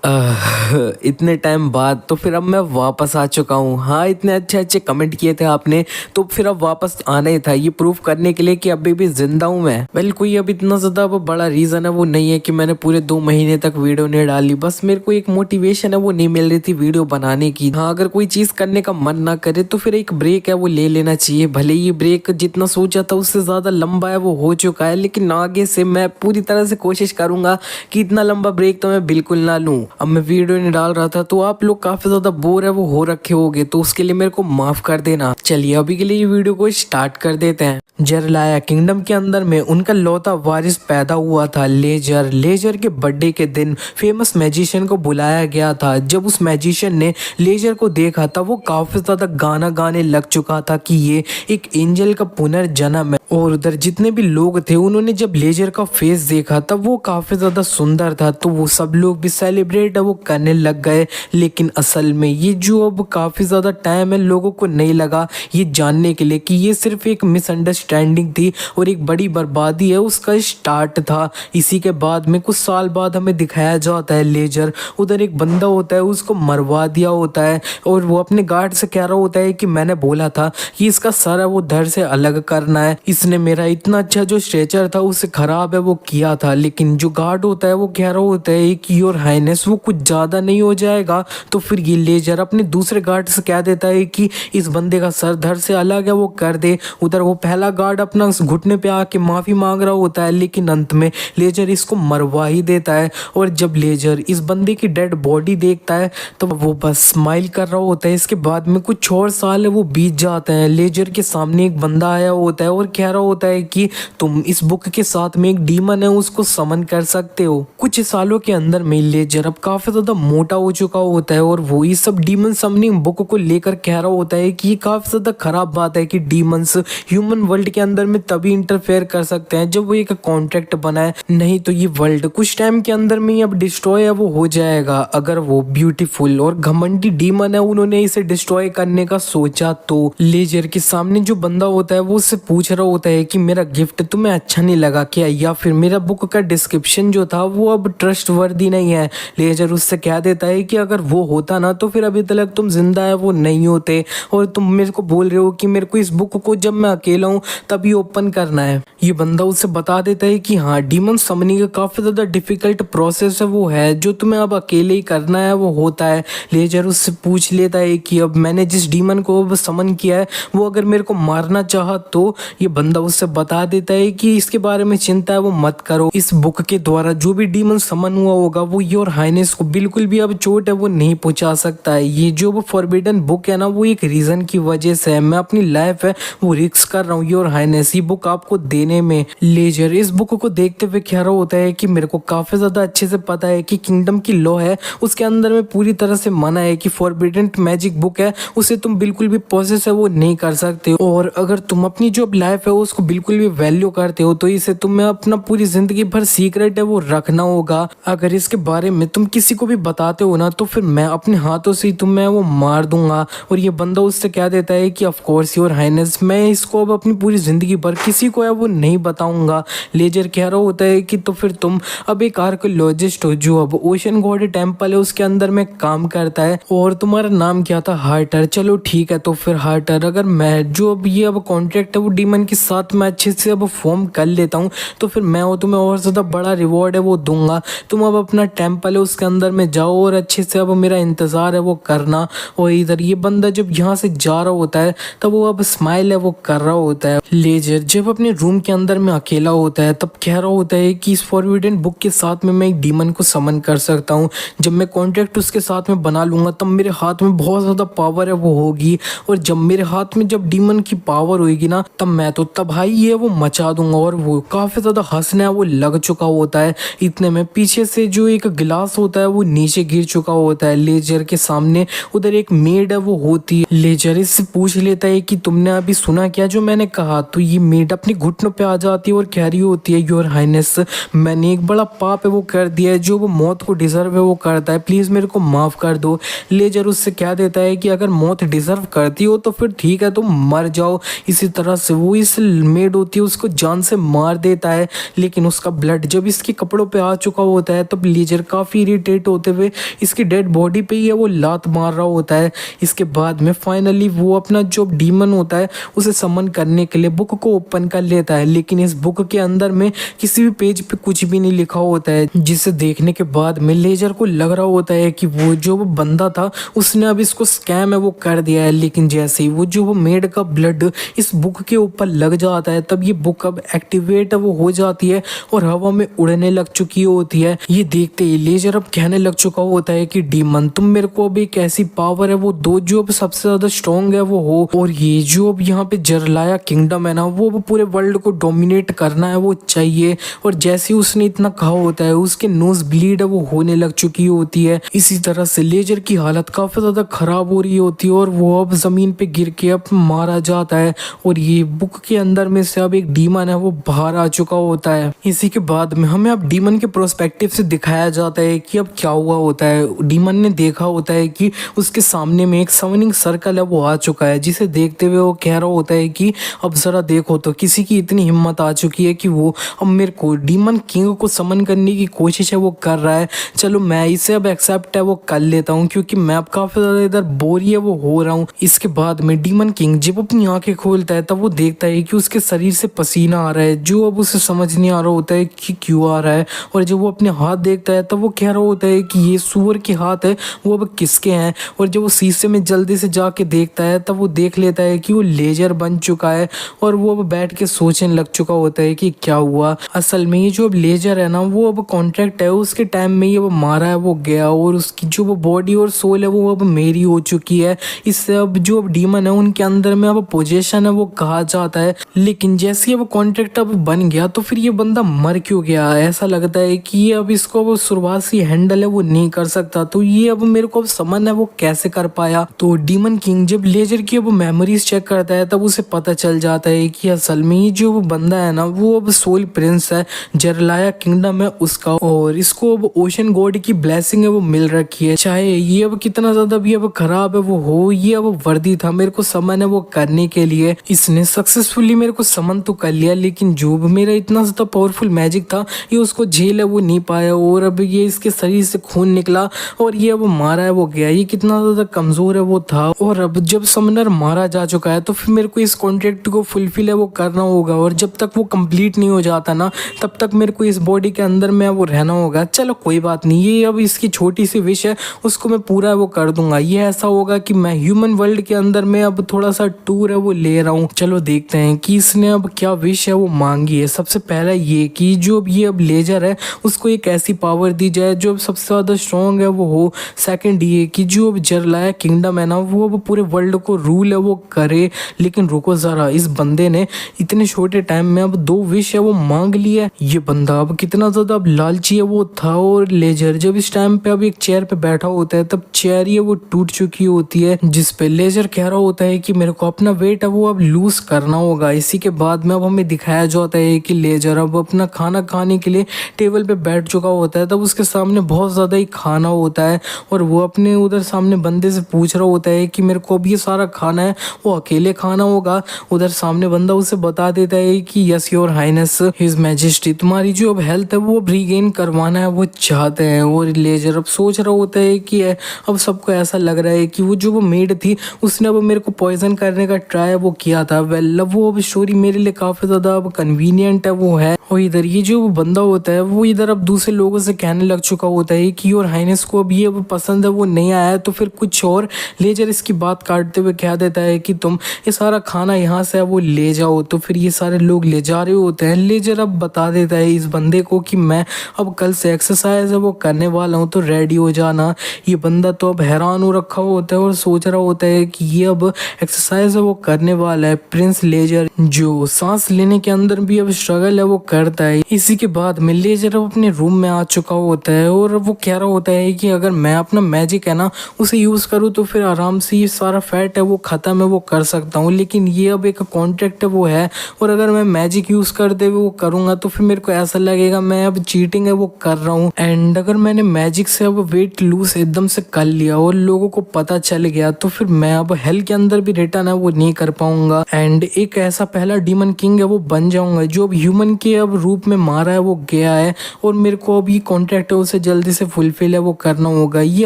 इतने टाइम बाद तो फिर अब मैं वापस आ चुका हूँ। हाँ, इतने अच्छे अच्छे कमेंट किए थे आपने, तो फिर अब वापस आना ही था ये प्रूफ करने के लिए कि अभी भी जिंदा हूँ मैं। वेल, कोई अब इतना ज़्यादा अब बड़ा रीज़न है वो नहीं है कि मैंने पूरे 2 महीने तक वीडियो नहीं डाली। बस मेरे को एक मोटिवेशन है वो नहीं मिल रही थी वीडियो बनाने की। हाँ, अगर कोई चीज़ करने का मन ना करे तो फिर एक ब्रेक है वो ले लेना चाहिए। भले ये ब्रेक जितना सोचा था उससे ज़्यादा लंबा है वो हो चुका है, लेकिन आगे से मैं पूरी तरह से कोशिश करूंगा कि इतना लंबा ब्रेक तो मैं बिल्कुल ना लूँ। अब मैं वीडियो नहीं डाल रहा था तो आप लोग काफी ज्यादा बोर है वो हो रखे होगे, तो उसके लिए मेरे को माफ कर देना। चलिए अभी के लिए ये वीडियो को स्टार्ट कर देते हैं। जरलाया किंगडम के अंदर में उनका लौता वारिस पैदा हुआ था लेजर। लेजर के बर्थडे के दिन फेमस मैजिशियन को बुलाया गया था। जब उस मैजिशियन ने लेजर को देखा था वो काफी ज्यादा गाना गाने लग चुका था कि ये एक एंजल का पुनर्जन्म है। और उधर जितने भी लोग थे उन्होंने जब लेजर का फेस देखा तब वो काफी ज्यादा सुंदर था, तो वो सब लोग भी सेलिब्रेट वो करने लग गए। लेकिन असल में ये जो अब काफी ज्यादा टाइम है लोगों को नहीं लगा ये जानने के लिए कि ये सिर्फ एक मिसअंडरस्टैंडिंग थी और एक बड़ी बर्बादी है उसका स्टार्ट था। इसी के बाद में कुछ साल बाद हमें दिखाया जाता है लेजर, उधर एक बंदा होता है उसको मरवा दिया होता है और वो अपने गार्ड से कह रहा होता है कि मैंने बोला था कि इसका सर है वो धड़ से अलग करना है, इसने मेरा इतना अच्छा जो स्ट्रेचर था उसे खराब है वो किया था। लेकिन जो गार्ड होता है वो कह रहा होता है कि योर हाइनेस वो कुछ ज्यादा नहीं हो जाएगा। तो फिर ये लेजर अपने दूसरे गार्ड से कह देता है कि इस बंदे का सर धड़ से अलग है वो कर दे। उधर वो पहला गार्ड अपना घुटने पे आके माफी मांग रहा होता है, लेकिन अंत में लेजर इसको मरवा ही देता है। और जब लेजर इस बंदे की डेड बॉडी देखता है तो वो बस स्माइल कर रहा होता है। इसके बाद में कुछ और साल है वो बीत जाते हैं। लेजर के सामने एक बंदा आया होता है और कह रहा होता है कि तुम इस बुक के साथ में एक डीमन है उसको समन कर सकते हो। कुछ सालों के अंदर में लेजर अब काफी ज्यादा मोटा हो चुका होता है और वो इस सब डीमन समनिंग बुक को लेकर कह रहा होता है कि ये काफी ज्यादा खराब बात है कि डीमंस ह्यूमन वर्ल्ड के अंदर में तभी इंटरफेयर कर सकते हैं जब वो एक कॉन्ट्रैक्ट बनाए, नहीं तो ये वर्ल्ड कुछ टाइम के अंदर में ही अब डिस्ट्रॉय है वो हो जाएगा। अगर वो ब्यूटीफुल और घमंडी डीमन है उन्होंने इसे डिस्ट्रॉय करने का सोचा तो लेजर के सामने जो बंदा होता है वो उससे पूछ रहा होता है कि मेरा गिफ्ट तुम्हें अच्छा नहीं लगा क्या, या फिर मेरा बुक का डिस्क्रिप्शन जो था वो अब ट्रस्ट वर्दी नहीं है। लेजर उससे कह देता है कि अगर वो होता ना तो फिर अभी तक तुम जिंदा है वो नहीं होते, और तुम मेरे को बोल रहे हो कि मेरे को इस बुक को जब मैं अकेला हूँ तभी ओपन करना है। ये बंदा उससे बता देता है कि हाँ, डीमन समनिंग का काफी ज्यादा डिफिकल्ट प्रोसेस है वो है जो तुम्हें अब अकेले ही करना है वो होता है। लेजर उससे पूछ लेता है कि अब मैंने जिस डीमन को अब समन किया है वो अगर मेरे को मारना चाहा तो ये बंदा उससे बता देता है कि इसके बारे में चिंता है वो मत करो, इस बुक के द्वारा जो भी डीमन समन हुआ होगा वो योर हाइनेस को बिल्कुल भी अब चोट है वो नहीं पहुंचा सकता है। ये जो फॉरबिडन बुक है ना वो एक रीजन की वजह से है, मैं अपनी लाइफ है वो रिस्क कर रहा हूँ योर हाइनेस ये बुक आपको देने में। लेजर इस बुक को देखते हुए कह रहा होता है कि मेरे को काफी ज्यादा अच्छे से पता है कि किंगडम की लॉ है उसके अंदर में पूरी तरह से मना है कि फॉरबिडन मैजिक बुक है उसे तुम बिल्कुल भी प्रोसेस है वो नहीं कर सकते, और अगर तुम अपनी जो लाइफ है उसको बिल्कुल भी वैल्यू करते हो तो इसे तुम्हें अपना पूरी जिंदगी भर सीक्रेट है वो रखना होगा। अगर इसके बारे में तुम किसी को भी बताते हो ना तो फिर मैं अपने हाथों से तुम्हें वो मार दूंगा। और ये बंदा उससे कह देता है कि ऑफ कोर्स योर हाइनेस मैं इसको अब अपनी पूरी जिंदगी भर किसी को है वो नहीं बताऊंगा। लेजर कह रहा होता है कि तो फिर तुम अब एक आर्कियोलॉजिस्ट हो जो अब ओशन गॉड टेम्पल है उसके अंदर में काम करता है, और तुम्हारा नाम क्या था? हार्टर। चलो ठीक है, तो फिर हार्टर अगर मैं जो अब ये अब कॉन्ट्रैक्ट है वो डीमन के साथ मैं अच्छे से अब फॉर्म कर लेता हूँ तो फिर मैं वो तुम्हें और ज़्यादा बड़ा रिवॉर्ड है वो दूंगा। तुम अब अपना टेम्पल है उसके अंदर में जाओ और अच्छे से अब मेरा इंतज़ार है वो करना। और इधर ये बंदा जब यहाँ से जा रहा होता है तब वो अब स्माइल है वो कर रहा होता है। लेजर जब अपने रूम के अंदर में अकेला होता है तब कह रहा होता है कि इस फॉरबिडन बुक के साथ में मैं एक डीमन को समन कर सकता हूँ। जब मैं कॉन्ट्रैक्ट उसके साथ में बना लूंगा तब मेरे हाथ में बहुत ज़्यादा पावर है वो होगी, और जब मेरे हाथ में जब डीमन की पावर होगी ना तब मैं तो तबाही है वो मचा दूंगा। और वो काफी ज्यादा हंसने वो लग चुका होता है। इतने में पीछे से जो एक गिलास होता है वो नीचे गिर चुका होता है लेजर के सामने। उधर एक मेड है वो होती है। लेजर इससे पूछ लेता है कि तुमने अभी सुना क्या जो मैंने कहा रहा तो ये मेड अपने घुटनों पे आ जाती है और कह रही होती है योर हाइनेस, मैंने एक बड़ा पाप है वो कर दिया है, जो वो मौत को डिजर्व है वो करता है, प्लीज मेरे को माफ कर दो। लेजर उससे कह देता है कि अगर मौत डिजर्व करती हो तो फिर ठीक है तुम मर जाओ। इसी तरह से वो इस मेड होती है उसको जान से मार देता है, लेकिन उसका ब्लड जब इसके कपड़ों पे आ चुका होता है तब लेजर काफी इरिटेट होते हुए इसकी डेड बॉडी पे ही है वो लात मार रहा होता है। इसके बाद में फाइनली वो अपना जो डीमन होता है उसे समन करने के लिए बुक को ओपन कर लेता है, लेकिन इस बुक के अंदर में किसी भी पेज पे कुछ भी नहीं लिखा होता है, जिसे देखने के बाद में लेजर को लग रहा होता है कि वो जो वो बंदा था उसने अब इसको स्कैम है वो कर दिया है। लेकिन जैसे ही वो जो वो मेड का ब्लड इस बुक के ऊपर लग जाता है तब ये बुक अब एक्टिवेट वो हो जाती है और हवा में उड़ने लग चुकी होती है। ये देखते ही लेजर अब कहने लग चुका होता है कि डीमन तुम मेरे को अब एक ऐसी पावर है वो दो जो अब सबसे ज्यादा स्ट्रॉन्ग है वो हो, और ये जो अब यहाँ पे जरलाया किंगडम है ना वो अब पूरे वर्ल्ड को डोमिनेट करना है वो चाहिए। और जैसे ही उसने इतना कहा होता है उसके नोज ब्लीड है वो होने लग चुकी होती है। इसी तरह से लेजर की हालत काफी ज्यादा खराब हो रही होती है और वो अब जमीन पे गिर के अब मारा जाता है, और ये बुक के अंदर में से अब एक डीमन है वो बाहर आ चुका होता है। इसी के बाद में हमें अब डीमन के प्रोस्पेक्टिव से दिखाया जाता है कि अब क्या हुआ होता है। डीमन ने देखा होता है कि उसके सामने में एक समनिंग सर्कल है वो आ चुका है, जिसे देखते हुए वो कह रहा होता है कि अब जरा देखो तो किसी की इतनी हिम्मत आ चुकी है कि वो अब मेरे को डीमन किंग को समन करने की कोशिश है वो कर रहा है। चलो मैं इसे अब एक्सेप्ट है वो कर लेता हूँ क्योंकि मैं अब काफी ज्यादा इधर बोर है वो हो रहा हूँ। इसके बाद में डीमन किंग जब अपनी आंखें खोलता है तब वो देखता है कि उसके शरीर से पसीना आ रहा है, जो अब उसे समझ नहीं आ रहा होता है कि क्यों आ रहा है। और जब वो अपने हाथ देखता है तब वो कह रहा होता है कि ये सुअर के हाथ है वो अब किसके हैं। और जब वो शीशे में जल्दी से जाके देखता है तब वो देख लेता है कि वो लेजर बन चुका है, और वो अब बैठ के सोचने लग चुका होता है कि क्या हुआ। असल में ये जो अब लेजर है ना वो अब कॉन्ट्रैक्ट है उसके टाइम में ये वो मारा है वो गया, और उसकी जो वो बॉडी और सोल है वो अब मेरी हो चुकी है। इससे अब जो अब डीमन है उनके अंदर में अब पोजेशन है वो कहा जाता है। लेकिन जैसे अब कॉन्ट्रैक्ट अब बन गया तो फिर ये बंदा मर क्यों गया। ऐसा लगता है कि ये अब इसको वो शुरुआत से हैंडल है वो नहीं कर सकता, तो ये अब मेरे को अब समन है वो कैसे कर पाया। तो डीमन किंग जब लेजर की अब मेमोरीज चेक करता है तब उसे पता चल जाता है कि असल में ये जो वो बंदा है ना वो अब सोल प्रिंस है, जरलाया किंगडम है उसका, और इसको अब ओशन गॉड की ब्लेसिंग है वो मिल रखी है। चाहे ये अब कितना ज्यादा भी अब खराब है वो हो, ये अब वर्दी था मेरे को समन है वो करने के लिए। इसने सक्सेसफुली मेरे को समन तो कर लिया, लेकिन जो मेरा इतना ज्यादा पावरफुल मैजिक था ये उसको झेल है वो नहीं पाया, और अब ये इसके शरीर से खून निकला और ये अब मारा है वो गया। ये कितना ज्यादा कमजोर है वो था, और अब जब समनर मारा जा चुका है तो फिर मेरे को इस कॉन्ट्रैक्ट को फुलफिल है वो करना होगा, और जब तक वो कंप्लीट नहीं हो जाता ना तब तक मेरे को इस बॉडी के अंदर में वो रहना होगा। चलो कोई बात नहीं, ये अब इसकी छोटी सी विश है उसको मैं पूरा वो कर दूंगा। ये ऐसा होगा कि मैं ह्यूमन वर्ल्ड के अंदर में अब थोड़ा सा टूर है वो ले रहा हूँ। चलो देखते हैं कि इसने अब क्या विश है वो मांगी है। सबसे पहला ये कि जो अब ये अब लेजर है उसको एक ऐसी पावर दी जाए जो अब सबसे ज्यादा स्ट्रॉन्ग है वो हो। सेकंड ये कि जो अब जरलाया किंगडम है ना वो अब पूरे वर्ल्ड को रूल है वो करे। लेकिन रुको जरा, इस बंदे ने इतने छोटे टाइम में अब 2 विश है वो मांग लिया। ये बंदा अब कितना ज्यादा अब लालची है वो था। और लेजर जब इस टाइम पे अब एक चेयर पे बैठा होता है तब चेयर ही वो टूट चुकी होती है, जिसपे लेजर कह रहा होता है कि मेरे को अपना वेट है वो अब लूज करना होगा। इसी के बाद में अब हमें दिखाया जाता है कि लेजर अब अपना खाना खाने के लिए टेबल पे बैठ चुका होता है। तब उसके सामने बहुत ज्यादा ही खाना होता है और वो अपने उधर सामने बंदे से पूछ रहा होता है कि मेरे को अब ये सारा खाना है वो अकेले खाना होगा। उधर सामने बंदा उसे बता देता है कि yes your highness his majesty, तुम्हारी जो अब हेल्थ है वो अब रीगेन करवाना है वो चाहते हैं। और लेजर अब सोच रहा होता है कि अब सबको ऐसा लग रहा है कि वो जो वो मेड थी उसने अब मेरे को पॉइजन करने का ट्राई वो किया था। वेल अब वो अब स्टोरी मेरे लिए काफी ज्यादा अब कन्वीनियंट है वो है। और इधर ये जो बंदा होता है वो इधर अब दूसरे लोगों से कहने लग चुका होता है कि योर हाइनेस को अब ये अब पसंद है वो नहीं आया तो फिर कुछ और। लेजर इसकी बात काटते हुए कह देता है कि तुम ये सारा खाना यहाँ से वो ले जाओ। तो फिर ये सारे लोग ले जा रहे होते हैं। लेजर अब बता देता है इस बंदे को कि मैं अब कल से एक्सरसाइज है वो करने वाला हूँ तो रेडी हो जाना। ये बंदा तो अब हैरान हो रखा होता है और सोच रहा होता है कि ये अब एक्सरसाइज है वो करने वाला है। प्रिंस लेजर जो सांस लेने के अंदर भी अब स्ट्रगल है वो करता है। इसी के बाद में लेजर अब अपने रूम में आ चुका होता है और वो कह रहा होता है कि अगर मैं अपना मैजिक है ना उसे यूज करूँ तो फिर आराम से ये सारा फैट है वो खत्म है वो कर सकता हूँ। लेकिन ये अब एक कॉन्ट्रैक्ट वो है, और अगर मैं मैजिक यूज करते हुए वो करूंगा तो फिर मेरे को ऐसा लगेगा मैं अब चीटिंग है वो कर रहा हूँ। एंड अगर मैंने मैजिक से अब वेट लूज एकदम से कर लिया और लोगों को पता चल गया तो फिर मैं अब हेल के अंदर भी रिटर्न है वो नहीं कर पाऊंगा, एंड एक ऐसा पहला डीमन किंग है वो बन जाऊंगा जो अब ह्यूमन के अब रूप में मारा है वो गया है, और मेरे को अब ये कॉन्ट्रैक्ट है उसे जल्दी से फुलफिल है वो करना होगा। ये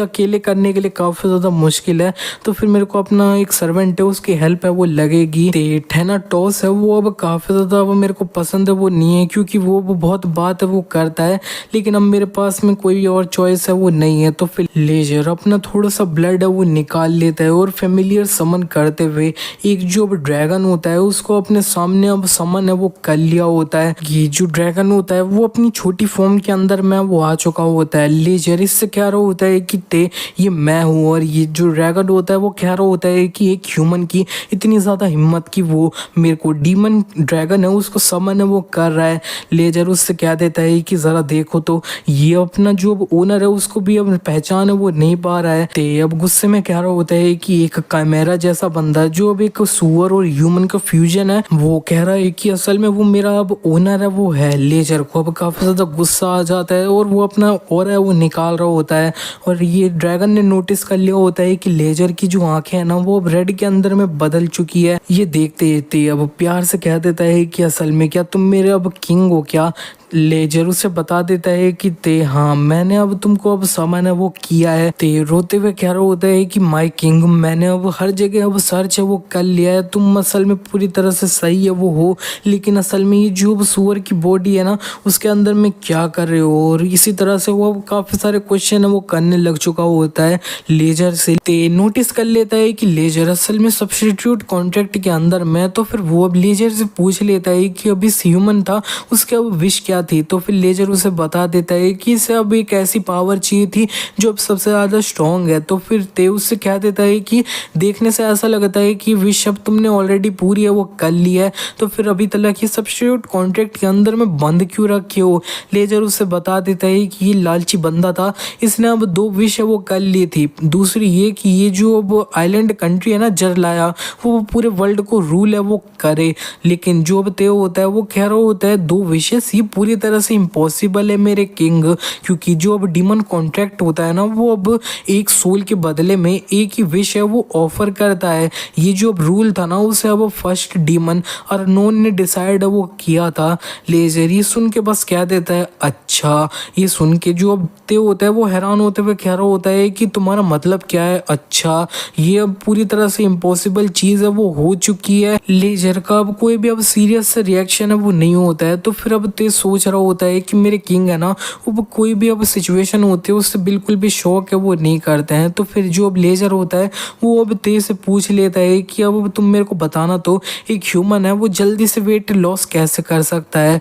अकेले करने के लिए काफी ज्यादा मुश्किल है, तो फिर मेरे को अपना एक सर्वेंट है उसकी हेल्प है वो लगेगी। थैनाटोस है वो अब काफी ज्यादा अब मेरे को पसंद है वो नहीं है, क्योंकि वो बहुत बात है वो करता है, लेकिन अब मेरे पास में कोई और चॉइस है वो नहीं है। तो फिर लेजर अपना थोड़ा सा ब्लड है वो निकाल लेता है और फेमिलियर समन करते हुए एक जो ड्रैगन होता है उसको अपने सामने अब समन है वो कर लिया होता है। ये जो ड्रैगन होता है वो अपनी छोटी फॉर्म के अंदर में वो आ चुका होता है। लेजर इससे कह रहा होता है कि ये मैं हूँ, और ये जो ड्रैगन होता है वो कह रहा होता है कि एक ह्यूमन की इतनी ज्यादा हिम्मत की वो मेरे को डीमन ड्रैगन है उसको समन है वो कर रहा है। लेजर उससे कह देता है कि जरा देखो तो ये अपना जो ओनर है उसको भी अब पहचान है वो नहीं पा रहा है। ते अब गुस्से में कह रहा होता है कि एक कैमेरा जैसा बंदा है जो अब एक सुअर और ह्यूमन का फ्यूजन है, वो कह रहा है कि असल में वो मेरा अब ओनर है वो है। लेजर को अब काफी ज्यादा गुस्सा आ जाता है और वो अपना और है वो निकाल रहा होता है, और ये ड्रैगन ने नोटिस कर लिया होता है कि लेजर की जो आंखें है ना वो अब रेड के अंदर में बदल चुकी है। ये देखते देखते अब प्यार से कह देता है कि असल में क्या तुम मेरे अब किंग हो क्या। लेजर उसे बता देता है कि हाँ मैंने अब तुमको अब सामान है वो किया है। रोते हुए कह रहा होता है कि माय किंग मैंने अब हर जगह अब सर्च है वो कर लिया है, तुम असल में पूरी तरह से सही है वो हो, लेकिन असल में ये जो सुअर की बॉडी है ना उसके अंदर में क्या कर रहे हो। और इसी तरह से वो काफी सारे क्वेश्चन है वो करने लग चुका होता है लेजर से। नोटिस कर लेता है कि लेजर असल में सब्स्टिट्यूट कॉन्ट्रैक्ट के अंदर में, तो फिर वो अब लेजर से पूछ लेता है कि अभी ह्यूमन था उसके अब विश क्या थी। तो फिर लेजर उसे बता देता है कि इसे अब एक ऐसी पावर चाहिए थी जो अब सबसे ज्यादा स्ट्रॉन्ग है। तो फिर ते उससे कह देता है कि देखने से ऐसा लगता है कि विश अब तुमने ऑलरेडी पूरी है वो कर ली है, तो फिर अभी तक ये सब्स्टिट्यूट कॉन्ट्रैक्ट के अंदर में बंद क्यों रखे हो। लेजर उसे बता देता है कि ये लालची बंदा था, इसने अब 2 विश है वो कर ली थी। दूसरी ये कि ये जो अब आइलैंड कंट्री है ना जरलाया वो पूरे वर्ल्ड को रूल है वो करे, लेकिन जो अब ते होता है वो कह रहा होता है 2 विशेस ये पूरी तरह से इम्पॉसिबल है मेरे किंग, क्योंकि जो अब डीमन कॉन्ट्रैक्ट होता है ना वो अब एक सोल के बदले में एक ही विश है वो ऑफर करता है। ये जो अब रूल था ना उसे अब फर्स्ट डीमन अरनोन ने डिसाइड वो किया था। लेजर ये सुन के बस कह देता है अच्छा। ये सुन के जो अब ते होता है वो हैरान होते हुए कह रहा होता है कि तुम्हारा मतलब क्या है। अच्छा ये अब पूरी तरह से इम्पॉसिबल चीज है वो हो चुकी है। लेजर का अब कोई भी अब सीरियस रिएक्शन है वो नहीं होता है, तो फिर अब ते सोच रहा होता है कि मेरे किंग है ना वो कोई भी अब सिचुएशन होती है उससे बिल्कुल भी शौक है वो नहीं करते हैं। तो फिर जो अब लेजर होता है वो अब ते से पूछ लेता है कि अब तुम मेरे को बताना तो एक ह्यूमन है वो जल्दी से वेट लॉस कैसे कर सकता है।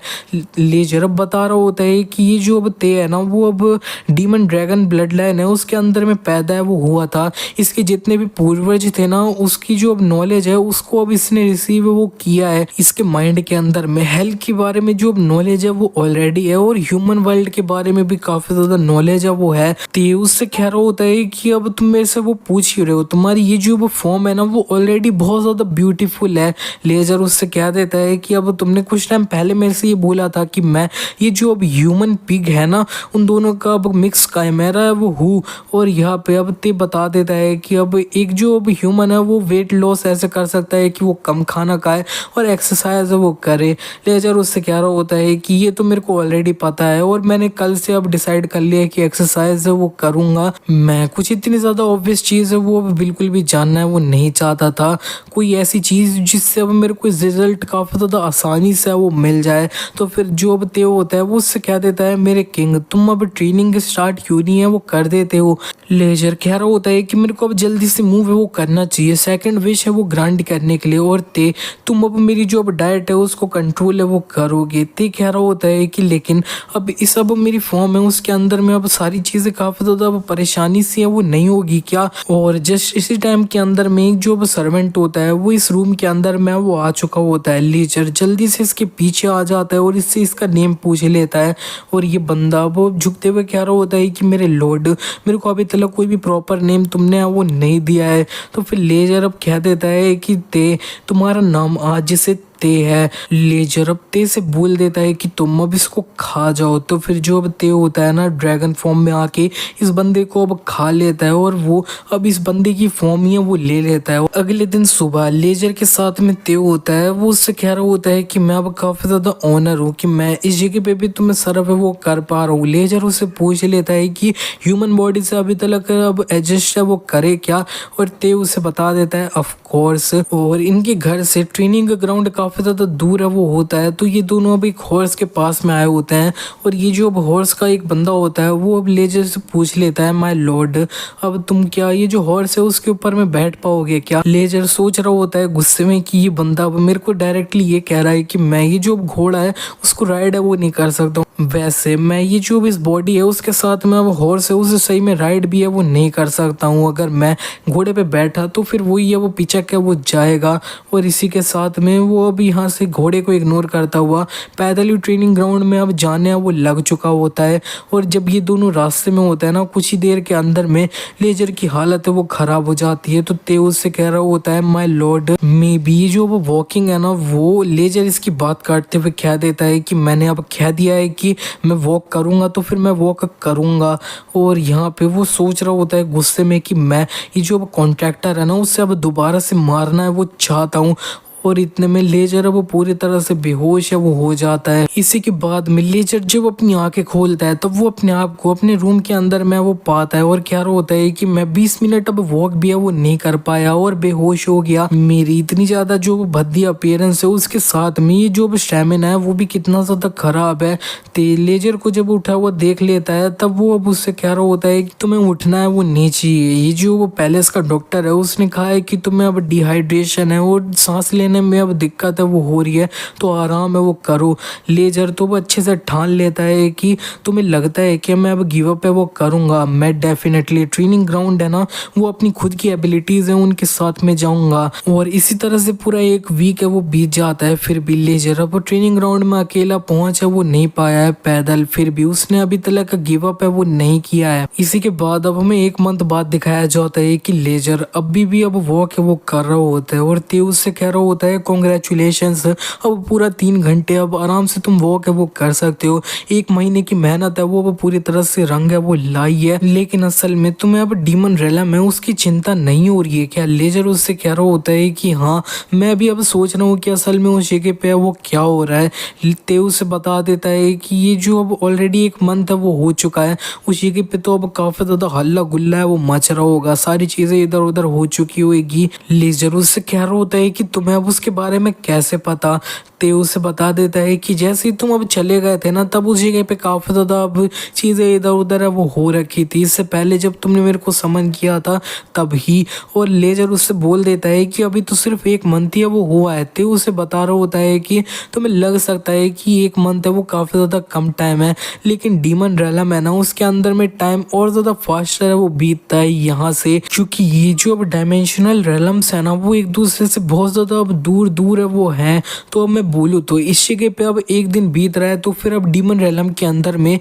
लेजर अब बता रहा होता है कि ये जो अब ते है ना वो अब डीमन ड्रैगन ब्लड लाइन है उसके अंदर में पैदा है वो हुआ था, इसके जितने भी पूर्वज थे ना उसकी जो अब नॉलेज है उसको अब इसने रिसीव वो किया है। इसके माइंड के अंदर में हेल्थ के बारे में जो अब नॉलेज है वो ऑलरेडी है, और ह्यूमन वर्ल्ड के बारे में भी काफी ज्यादा नॉलेज है वो है। तो उससे कह रहा होता है कि अब तुम मेरे से वो पूछ ही रहे हो, तुम्हारी ये जो वो फॉर्म है ना वो ऑलरेडी बहुत ज्यादा ब्यूटीफुल है। लेजर उससे कह देता है कि अब तुमने कुछ टाइम पहले मेरे से ये बोला था कि मैं ये जो अब ह्यूमन पिग है ना उन दोनों का अब मिक्स कैमेरा है वो हूँ, और यहाँ पे अब ते बता देता है कि अब एक जो अब ह्यूमन है वो वेट लॉस ऐसे कर सकता है कि वो कम खाना खाए और एक्सरसाइज वो करे। लेजर उससे कह रहा होता है कि ये तो मेरे को ऑलरेडी पता है और मैंने कल से अब डिसाइड कर लिया कि एक्सरसाइज है वो करूंगा। मैं कुछ इतनी ज्यादा ऑब्वियस चीज है वो बिल्कुल भी जानना है वो नहीं चाहता था, कोई ऐसी चीज जिससे अब मेरे को रिजल्ट काफी ज्यादा आसानी से वो मिल जाए। तो फिर जो अब ते होता है वो उससे कह देता है मेरे किंग तुम अब ट्रेनिंग स्टार्ट क्यों नहीं है वो कर देते हो। लेजर कह रहा होता है कि मेरे को अब जल्दी से मूव है वो करना चाहिए, सेकंड विश है वो ग्रांट करने के लिए, और ते तुम अब मेरी जो अब डाइट है उसको कंट्रोल है वो करोगे। ते कह रहा होता है कि लेकिन अब इस अब मेरी फॉर्म है उसके अंदर में अब सारी चीजें काफी ज्यादा परेशानी सी है वो नहीं होगी क्या। और जस्ट इसी टाइम के अंदर में एक जो सर्वेंट होता है वो इस रूम के अंदर में वो आ चुका होता है। लेजर जल्दी से इसके पीछे आ जाता है और इससे इसका नेम पूछ लेता है, और ये बंदा वो झुकते हुए कह रहा होता है कि मेरे लॉर्ड मेरे को अभी तक कोई भी प्रॉपर नेम तुमने वो नहीं दिया है। तो फिर लेजर अब कह देता है कि ते तुम्हारा नाम आज से ते है। लेजर अब ते से बोल देता है कि तुम अब इसको खा जाओ। तो फिर जो अब ते होता है ना ड्रैगन फॉर्म में आके इस बंदे को अब खा लेता है और वो अब इस बंदे की फॉर्म ही है वो ले लेता है। अगले दिन सुबह लेजर के साथ में ते होता है, वो उससे कह रहा होता है कि मैं अब काफी ज्यादा ऑनर हूँ कि मैं इस जगह पे भी तुम्हें सर्व है वो कर पा रहा हूँ। लेजर उससे पूछ लेता है कि ह्यूमन बॉडी से अभी तक अब एडजस्ट है वो करे क्या, और ते उसे बता देता है ऑफ कोर्स। और इनके घर से ट्रेनिंग ग्राउंड काफी ज्यादा दूर है वो होता है। तो ये दोनों अब एक हॉर्स के पास में आए होते हैं और ये जो अब हॉर्स का एक बंदा होता है वो अब लेजर से पूछ लेता है माय लॉर्ड अब तुम क्या ये जो हॉर्स है उसके ऊपर में बैठ पाओगे क्या। लेजर सोच रहा होता है गुस्से में कि ये बंदा अब मेरे को डायरेक्टली ये कह रहा है कि मैं ये जो घोड़ा है उसको राइड है वो नहीं कर सकता हूँ। वैसे मैं ये जो इस बॉडी है उसके साथ में अब हॉर्स है उसे सही में राइड भी है वो नहीं कर सकता हूँ। अगर मैं घोड़े पे बैठा तो फिर वही है वो पिचक के वो जाएगा। और इसी के साथ में वो अब यहाँ से घोड़े को इग्नोर करता हुआ पैदल ही ट्रेनिंग ग्राउंड में अब जाने वो लग चुका होता है। और जब ये दोनों रास्ते में होता है ना कुछ ही देर के अंदर में लेजर की हालत है वो खराब हो जाती है। तो तेज उससे कह रहा होता है माय लॉर्ड मे बी जो वो वॉकिंग है ना वो लेजर इसकी बात काटते हुए कह देता है कि मैंने अब कह दिया है कि मैं वॉक करूंगा तो फिर मैं वॉक करूंगा। और यहाँ पे वो सोच रहा होता है गुस्से में कि मैं ये जो अब कॉन्ट्रैक्टर है ना उससे अब दोबारा से मारना है वो चाहता हूँ। और इतने में लेजर वो पूरी तरह से बेहोश है वो हो जाता है। इसी के बाद में लेजर जब अपनी आंखें खोलता है तब वो अपने आप को अपने रूम के अंदर में वो पाता है और क्या होता है कि मैं 20 मिनट अब वॉक भी है वो नहीं कर पाया और बेहोश हो गया। मेरी इतनी ज्यादा जो भद्दी अपीयरेंस है उसके साथ में ये जो स्टैमिना है वो भी कितना ज्यादा खराब है। तो लेजर को जब उठा हुआ देख लेता है तब वो अब उससे कह रहा होता है कि तुम्हें उठना है वो नहीं चाहिए। ये जो वो पैलेस का डॉक्टर है उसने कहा है कि तुम्हें अब डिहाइड्रेशन है और सांस लेने में अब दिक्कत है वो हो रही है तो आराम है वो करो। लेजर तो वो अच्छे से ठान लेता है कि तुम्हें लगता है कि मैं अब गिव अप है वो करूंगा, मैं डेफिनेटली ट्रेनिंग ग्राउंड है ना वो अपनी खुद की एबिलिटीज है उनके साथ में जाऊंगा। और इसी तरह से पूरा एक वीक है वो बीत जाता है। फिर भी लेजर अब ट्रेनिंग ग्राउंड में अकेला पहुंच है वो नहीं पाया है पैदल, फिर भी उसने अभी तक गिव अप है वो नहीं किया है। इसी के बाद अब हमें एक मंथ बाद दिखाया जाता है कि लेजर अभी भी अब वॉक है वो कर रहा होता है और ते उससे कह रहा होता है कॉन्ग्रेचुलेशंस अब पूरा 3 घंटे अब आराम से तुम वॉक है वो कर सकते हो। 1 महीने की मेहनत है वो अब पूरी तरह से रंग है वो लाई है। लेकिन असल में तुम्हें अब डीमन रेलम है उसकी चिंता नहीं हो रही है क्या। लेजर उससे कह रहा होता है कि हाँ मैं भी अब सोच रहा हूँ कि असल में उस जगह पे वो क्या हो रहा है। ते उसे बता देता है कि ये जो अब ऑलरेडी 1 मंथ है वो हो चुका है, उस जगह पे तो अब काफी ज्यादा हल्ला गुल्ला है वो मच रहा होगा, सारी चीजें इधर उधर हो चुकी होगी। लेजर उससे कह रहा होता है कि तुम्हें अब उसके बारे में कैसे पता। ते उसे बता देता है कि जैसे ही तुम अब चले गए थे ना तब उस जगह पे काफी ज्यादा अब चीजें इधर उधर है वो हो रखी थी, इससे पहले जब तुमने मेरे को समन किया था तब ही। और लेजर उससे बोल देता है कि अभी तो सिर्फ 1 मंथ ही है वो हुआ है। ते उसे बता रहा होता है कि तुम्हें लग सकता है कि 1 मंथ है वो काफी ज्यादा कम टाइम है, लेकिन डीमन रेलम है ना उसके अंदर में टाइम और ज्यादा फास्टर है वो बीतता है यहाँ से, क्योंकि ये जो अब डायमेंशनल रेलम्स है ना वो एक दूसरे से बहुत ज्यादा अब दूर दूर है वो है। तो अब मैं बोलूँ तो इस जगह पे अब 1 दिन बीत रहा है तो फिर अब डीमन रेलम के अंदर में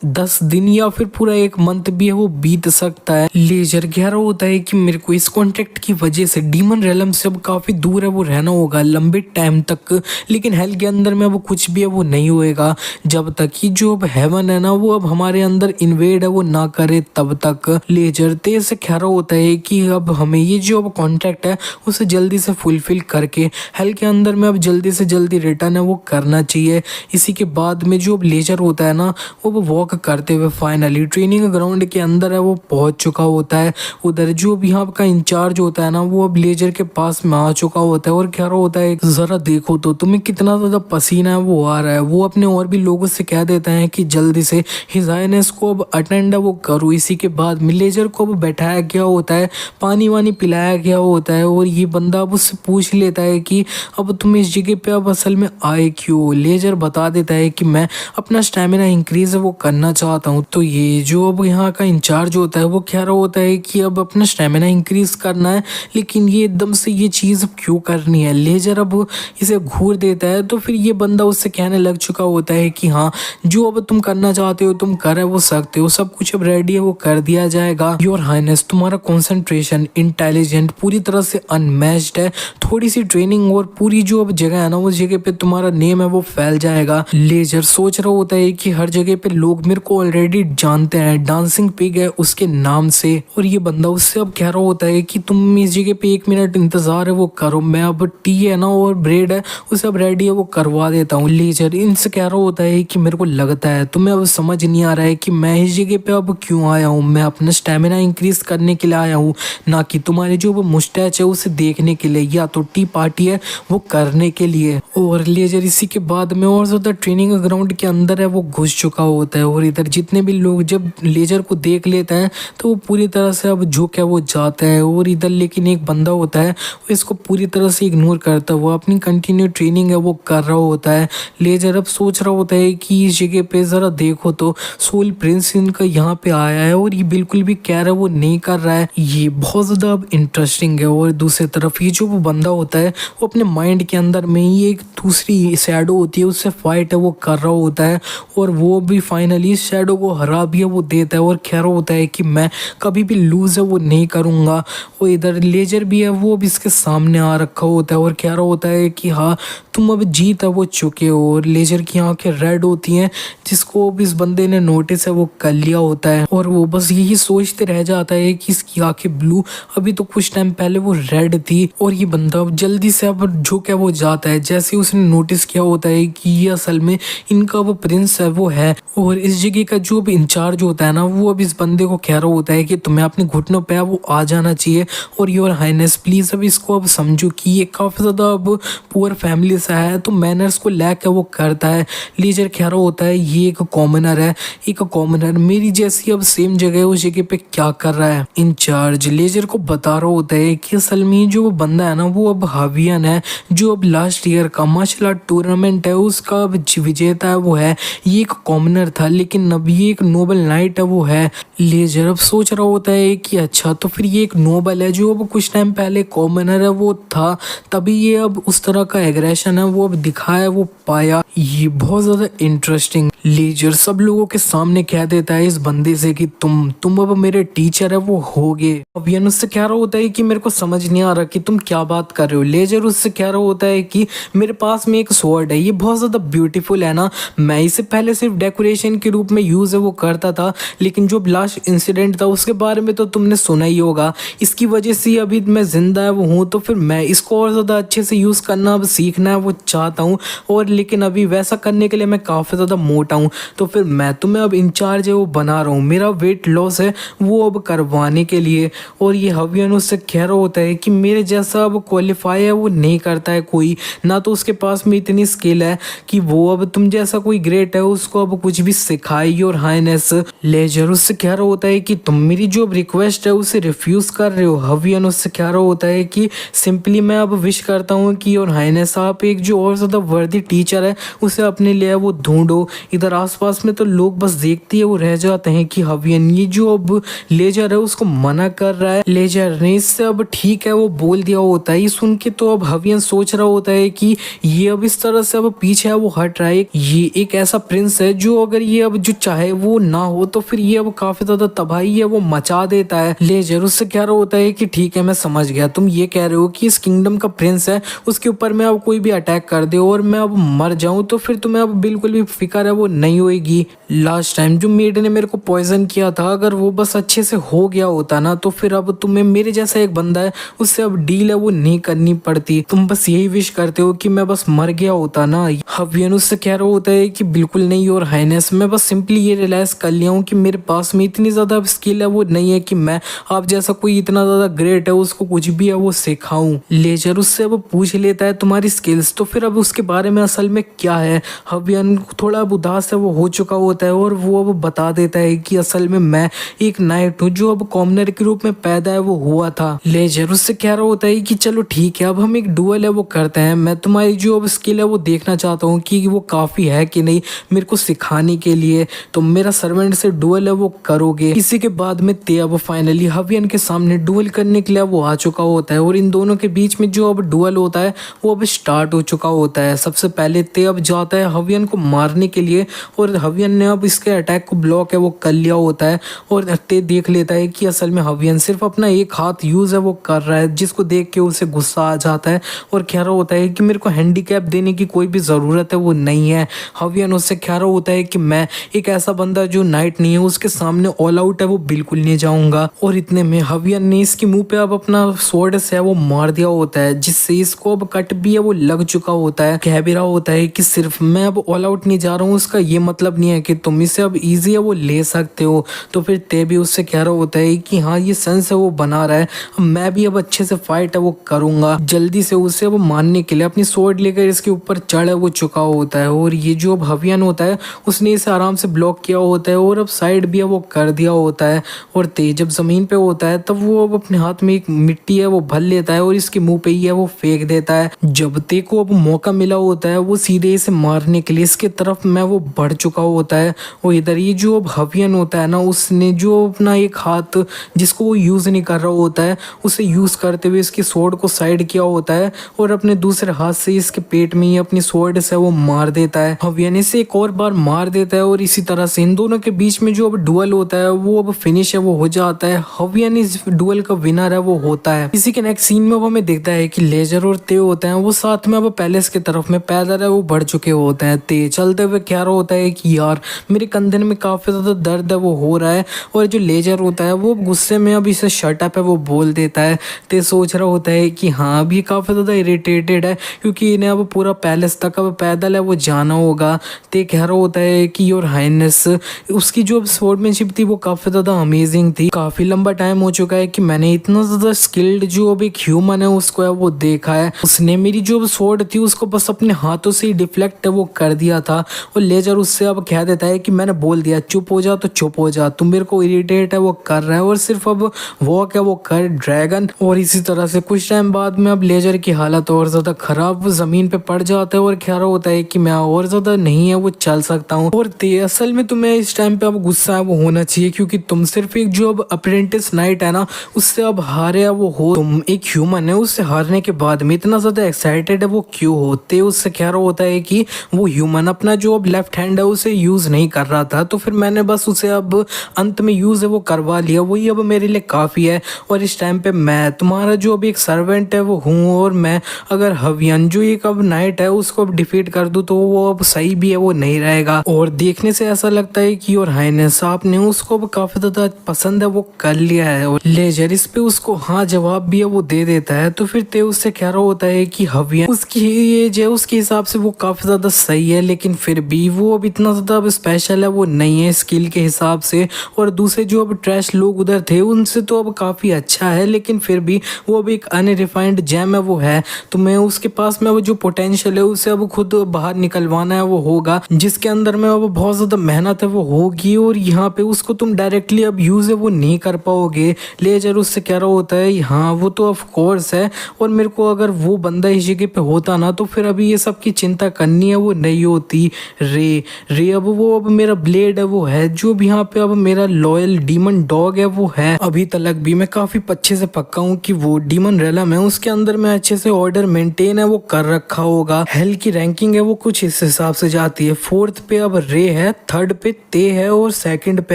10 दिन या फिर पूरा 1 मंथ भी है वो बीत सकता है। लेजर कह रहा होता है कि मेरे को इस कॉन्ट्रैक्ट की वजह से डीमन रेलम से अब काफी दूर है वो रहना होगा लंबे टाइम तक, लेकिन हेल के अंदर में अब कुछ भी है वो नहीं होएगा जब तक कि जो अब हेवन है ना वो अब हमारे अंदर इन्वेड है वो ना करे तब तक। लेजर तेज से कह रहा होता है कि अब हमें ये जो अब कॉन्ट्रैक्ट है उसे जल्दी से फुलफिल करके हेल के अंदर में अब जल्दी से जल्दी रिटर्न है वो करना चाहिए। इसी के बाद में जो अब लेजर होता है ना वो वॉक करते हुए फाइनली ट्रेनिंग ग्राउंड के अंदर है वो पहुंच चुका होता है। उधर जो भी यहाँ का इंचार्ज होता है ना वो अब लेजर के पास में आ चुका होता है और कह रहा होता है जरा देखो तो तुम्हें कितना ज्यादा पसीना है वो आ रहा है। वो अपने और भी लोगों से कह देता है कि जल्दी से हिज हाईनेस को अब अटेंड वो करो। इसी के बाद लेजर को अब बैठाया गया होता है, पानी वानी पिलाया गया होता है और ये बंदा अब उससे पूछ लेता है कि अब तुम इस जगह पे अब असल में आए क्यों। लेजर बता देता है कि मैं अपना स्टेमिना इंक्रीज वो करना करना चाहता हूँ। तो ये जो अब यहाँ का इंचार्ज होता है वो कह रहा होता है कि अब अपना स्टेमिना इंक्रीज करना है, लेकिन ये एकदम से ये चीज़ क्यों करनी है। लेजर अब इसे घूर देता है, तो फिर ये बंदा उससे कहने लग चुका होता है कि हाँ, जो अब तुम करना चाहते हो तुम कर वो सकते हो, सब कुछ अब रेडी है, वो कर दिया जाएगा। योर हाइनेस, तुम्हारा कंसंट्रेशन, इंटेलिजेंट पूरी तरह से अनमैच्ड है। थोड़ी सी ट्रेनिंग और पूरी जो अब जगह है ना, उस जगह पे तुम्हारा नेम है वो फैल जाएगा। लेजर सोच रहा होता है कि हर जगह पे लोग मेरे को ऑलरेडी जानते हैं, डांसिंग पिग है उसके नाम से। और ये बंदा उससे अब कह रहा होता है कि तुम इस जगह पे 1 मिनट इंतजार है वो करो, मैं अब टी है ना और ब्रेड है उसे अब रेडी है वो करवा देता हूँ। लेजर इनसे कह रहा होता है कि मेरे को लगता है तुम्हें अब समझ नहीं आ रहा है कि मैं इस जगह पे अब क्यों आया हूँ। मैं अपना स्टेमिना इंक्रीज करने के लिए आया हूँ, ना कि तुम्हारे जो मुस्टैच है उसे देखने के लिए, या तो टी पार्टी है वो करने के लिए। और लेजर इसी के बाद में और ज्यादा ट्रेनिंग ग्राउंड के अंदर है वो घुस चुका होता है। और इधर जितने भी लोग जब लेजर को देख लेते हैं तो वो पूरी तरह से अब झुक है वो जाता है। और इधर लेकिन एक बंदा होता है वो इसको पूरी तरह से इग्नोर करता हुआ अपनी कंटिन्यू ट्रेनिंग है वो कर रहा होता है। लेजर अब सोच रहा होता है कि इस जगह पे जरा देखो तो सोल प्रिंस इनका यहाँ पे आया है और ये बिल्कुल भी कह रहा है वो नहीं कर रहा है। ये बहुत ज्यादा अब इंटरेस्टिंग है। और दूसरी तरफ ये जो वो बंदा होता है वो अपने माइंड के अंदर में ही एक दूसरी शैडो होती है उससे फाइट है वो कर रहा होता है। और वो भी फाइनली शैडो को हरा भी है वो देता है और कह रहा होता है कि मैं कभी भी लूज है वो नहीं करूँगा। और इधर लेजर भी है वो अब इसके सामने आ रखा होता है और कह रहा होता है कि हाँ, तुम अब जीत है वो चुके हो। और लेजर की आंखें रेड होती हैं, जिसको अब इस बंदे ने नोटिस है वो कर लिया होता है। और वो बस यही सोचते रह जाता है कि इसकी आंखें ब्लू, अभी तो कुछ टाइम पहले वो रेड थी। और ये बंदा अब जल्दी से अब झुक है वो जाता है, जैसे उसने नोटिस किया होता है कि ये असल में इनका वो प्रिंस है वो है। और इस जगह का जो अब इंचार्ज होता है ना, वो अब इस बंदे को कह रहा होता है कि तुम्हें अपने घुटनों पे वो आ जाना चाहिए। और योर हाइनेस प्लीज अब इसको अब समझो कि ये काफी ज्यादा अब पुअर फैमिली से है, तो मैनर्स को लेकर वो करता है। लेजर कह रहा होता है ये एक कॉमनर है, एक कॉमनर मेरी जैसी अब सेम जगह उस जगह पे क्या कर रहा है। इंचार्ज लेजर को बता रहा होता है कि असल में जो बंदा है ना वो अब हावियन है, जो अब लास्ट ईयर का मार्शल आर्ट टूर्नामेंट है उसका अब विजेता है वो है। ये एक कॉमनर था, लेकिन अब ये एक नोबल नाइट है वो है। लेजर अब सोच रहा होता है कि अच्छा, तो फिर ये एक नोबल है जो अब कुछ टाइम पहले कॉमनर है वो था, तभी ये अब उस तरह का एग्रेशन है वो अब दिखाया वो पाया। ये बहुत ज्यादा इंटरेस्टिंग। लेजर सब लोगों के सामने कह देता है इस बंदे से कि तुम अब मेरे टीचर है वो होगे। अब ये उससे कह रहा होता है कि मेरे को समझ नहीं आ रहा कि तुम क्या बात कर रहे हो। लेजर उससे कह रहा होता है कि मेरे पास में एक स्वॉर्ड है, ये बहुत ज्यादा ब्यूटीफुल है ना, मैं इसे पहले सिर्फ डेकोरेशन के रूप में यूज है वो करता था, लेकिन जो लास्ट इंसिडेंट था उसके बारे में तो तुमने सुना ही होगा, इसकी वजह से अभी मैं जिंदा है वो हूँ, तो फिर मैं इसको और ज्यादा अच्छे से यूज करना अब सीखना है वो चाहता हूँ। और लेकिन अभी वैसा करने के लिए मैं काफी ज्यादा मोटा हूँ, तो फिर मैं तुम्हें अब इंचार्ज है वो बना रहा हूँ, मेरा वेट लॉस है वो अब करवाने के लिए। और ये हवियन उससे कह रहा होता है कि मेरे जैसा अब क्वालिफाई है वो नहीं करता है कोई, ना तो उसके पास में इतनी स्किल है कि वो अब तुम जैसा कोई ग्रेट है उसको अब कुछ भी सिखाई। और हाइनेस लेजर उससे कह रहा होता है कि तुम मेरी जो रिक्वेस्ट है उसे रिफ्यूज कर रहे हो। हवियन उससे कह रहा होता है कि सिंपली मैं अब विश करता हूँ कि और हाइनेस आप एक जो और ज्यादा वर्दी टीचर है उसे अपने लिए वो ढूंढो। इधर आसपास में तो लोग बस देखते हैं वो रह जाते हैं कि हवियन ये जो अब लेजर है उसको मना कर रहा है। लेजर ने इससे अब ठीक है वो बोल दिया होता है। ये सुन के तो अब हवियन सोच रहा होता है कि ये अब इस तरह से अब पीछे है वो हट रहा है, ये एक ऐसा प्रिंस है जो अगर ये अब जो चाहे वो ना हो तो फिर ये अब काफी ज्यादा तबाही है वो मचा देता है। लेजर उससे कह रहा होता है कि ठीक है मैं समझ गया, तुम ये कह रहे हो कि इस किंगडम का प्रिंस है उसके ऊपर मैं अब कोई भी अटैक कर दे और मैं अब मर जाऊं तो फिर तुम्हें अब बिल्कुल भी फिक्र है वो नहीं होगी। लास्ट टाइम जो मेड ने मेरे को पॉइजन किया था, अगर वो बस अच्छे से हो गया होता ना तो फिर अब तुम्हें मेरे जैसा एक बंदा है उससे अब डील है वो नहीं करनी पड़ती, तुम बस यही विश करते हो कि मैं बस मर गया होता ना। हवियन उससे कह रहा होता है कि बिल्कुल नहीं और हाइनेस, मैं बस सिंपली ये रियलाइज कर लिया हूँ कि मेरे पास में इतनी ज्यादा स्किल है वो नहीं है कि मैं आप जैसा कोई इतना ज्यादा ग्रेट है उसको कुछ भी है वो सिखाऊं। लेजर उससे अब पूछ लेता है तुम्हारी स्किल्स, तो फिर अब उसके बारे में असल में क्या है। हवियन थोड़ा अब उदास है वो हो चुका होता है और वो अब बता देता है कि असल में मैं एक नाइट हूँ जो अब कॉमनर के रूप में पैदा है वो हुआ था। लेजर उससे कह रहा होता है कि चलो ठीक है अब हम एक डुअल है वो करते हैं, मैं तुम्हारी जो अब स्किल है वो देखना चाहता हूँ कि वो काफी है कि नहीं मेरे को सिखाने के लिए। लिए तुम मेरा सर्वेंट से डुअल है वो करोगे। इसी के बाद में ते अब फाइनली हवियन के सामने डुअल करने के लिए वो आ चुका होता है और इन दोनों के बीच में जो अब डुअल होता है वो अब स्टार्ट हो चुका होता है। सबसे पहले ते अब जाता है हवियन को मारने के लिए और हवियन ने अब इसके अटैक को ब्लॉक है वो कर लिया होता है और ते देख लेता है कि असल में हवियन सिर्फ अपना एक हाथ यूज है वो कर रहा है, जिसको देख के उसे गुस्सा आ जाता है और कह रहा होता है कि मेरे को हैंडीकैप देने की कोई भी ज़रूरत है वो नहीं है। हवियन उससे कह रहा होता है कि मैं एक ऐसा बंदा जो नाइट नहीं है उसके सामने ऑल आउट है वो बिल्कुल नहीं जाऊंगा। और इतने में हवियन ने इसके मुंह पे अब अपना स्वॉर्ड से वो मार दिया होता है, जिससे इसको अब कट भी है वो लग चुका होता है। कह भी रहा होता है कि सिर्फ मैं अब ऑल आउट नहीं जा रहा हूँ उसका ये मतलब नहीं है कि तुम इसे अब इजी है वो ले सकते हो। तो फिर ते भी उससे कह रहा होता है कि हाँ ये सेंस है वो बना रहा है, मैं भी अब अच्छे से फाइट है वो करूंगा। जल्दी से उसे अब मारने के लिए अपनी स्वॉर्ड लेकर इसके ऊपर चढ़ है वो चुका होता है और ये जो अब हवियन होता है उसने इसे आराम से ब्लॉक किया होता है और अब साइड भी है वो कर दिया होता है। और ते जब जमीन पे होता है तब वो अब अपने हाथ में एक मिट्टी है वो भर लेता है और इसके मुंह पे ही है वो फेंक देता है। जब ते को अब मौका मिला होता है वो सीधे इसे मारने के लिए इसके तरफ में वो बढ़ चुका होता है और इधर ये जो अब हवियन होता है ना उसने जो अपना एक हाथ जिसको वो यूज नहीं कर रहा होता है उसे यूज करते हुए इसकी स्वॉर्ड को साइड किया होता है और अपने दूसरे हाथ से इसके पेट में ही अपनी स्वॉर्ड से वो मार देता है। हवियन इसे एक और बार मार देता है और इसी तरह से इन दोनों के बीच में जो अब डुअल होता है वो अब फिनिश है वो हो जाता है। हवियन इस डुअल का विनर है वो होता है। इसी के नेक्स्ट सीन में वो हमें देखता है कि लेजर और ते होते हैं वो साथ में अब पैलेस की तरफ में पैदल है वो बढ़ चुके होते हैं। ते चलते हुए कह रहा होता है कि यार मेरे कंधे में काफी ज्यादा दर्द है वो हो रहा है और जो लेजर होता है वो गुस्से में अब इसे शट अप है वो बोल देता है। ते सोच रहा होता है कि हाँ अब ये काफी ज्यादा इरिटेटेड है क्योंकि इन्हें अब पूरा पैलेस तक अब पैदल है वो जाना होगा। ते कह रहा होता है कि योर हाइनेस उसकी जो स्वॉर्डमैनशिप थी वो काफी ज्यादा अमेजिंग थी। काफी लंबा टाइम हो चुका है कि मैंने इतना ज्यादा स्किल्ड जो अब एक ह्यूमन है उसको है वो देखा है। उसने मेरी जो स्वॉर्ड थी उसको बस अपने हाथों से ही डिफ्लेक्ट है वो कर दिया था। और लेजर उससे अब कह देता है कि मैंने बोल दिया चुप हो जा तो चुप हो जा, तुम मेरे को इरिटेट है वो कर रहा है और सिर्फ अब वॉक है वो कर ड्रैगन। और इसी तरह से कुछ टाइम बाद में अब लेजर की हालत और ज्यादा खराब, वो जमीन पे पड़ जाता है और कह रहा होता है कि मैं और ज्यादा नहीं है वो चल सकता हूँ। और ते असल में तुम्हें इस टाइम पे अब गुस्सा है वो होना चाहिए क्योंकि तुम सिर्फ एक जो अब अप्रेंटिस नाइट है ना उससे अब हारे वो हो, तुम एक ह्यूमन है उससे हारने के बाद में इतना ज्यादा एक्साइटेड है वो क्यों होते। उससे कह रहा होता है कि वो ह्यूमन अपना जो अब लेफ्ट हैंड है उसे यूज नहीं कर रहा था तो फिर मैंने बस उसे अब अंत में यूज है वो करवा लिया, वही अब मेरे लिए काफी है। और इस टाइम पे मैं तुम्हारा जो अब एक सर्वेंट है वो हूँ और मैं अगर हवियन जो एक अब नाइट है उसको अब डिफीट कर दूं तो वो अब सही भी है वो नहीं रहेगा। और देखने से ऐसा लगता है कि और हाइनेस आपने उसको अब काफी ज्यादा पसंद है वो कर लिया है। और लेजर इस पे उसको हाँ जवाब भी है वो दे देता है। तो फिर ते उससे कह रहा होता है कि हवियन उसकी एज है उसके हिसाब से वो काफी ज्यादा सही है लेकिन फिर भी वो अब इतना ज्यादा अब स्पेशल है वो नहीं है स्किल के हिसाब से। और दूसरे जो अब ट्रैश लोग उधर थे उनसे तो अब काफी अच्छा है लेकिन फिर भी वो अब एक अनरिफाइंड जेम है वो है। तो मैं उसके पास में वो जो पोटेंशियल है उसे अब खुद बाहर निकलवाना है वो होगा, जिसके अंदर में अब बहुत ज्यादा मेहनत है वो होगी और यहाँ पे उसको तुम डायरेक्टली अब यूज है वो नहीं कर पाओगे। लेजर उससे कह रहा होता है हाँ वो तो ऑफ कोर्स है और मेरे को अगर वो बंदा इस जगह पे होता ना तो फिर अभी ये सब की चिंता करनी है वो नहीं होती। रे अब वो अब मेरा ब्लेड है वो है जो भी यहाँ पे अब मेरा लॉयल डीमन डॉग है वो है। अभी तक भी मैं काफी अच्छे से पक्का हूँ कि वो डीमन रेलम है उसके अंदर मैं अच्छे से ऑर्डर मेंटेन है वो कर रखा होगा। हेल की रैंकिंग है वो कुछ इस हिसाब से जाती है, 4th पे अब रे है, 3rd पे ते है और 2nd पे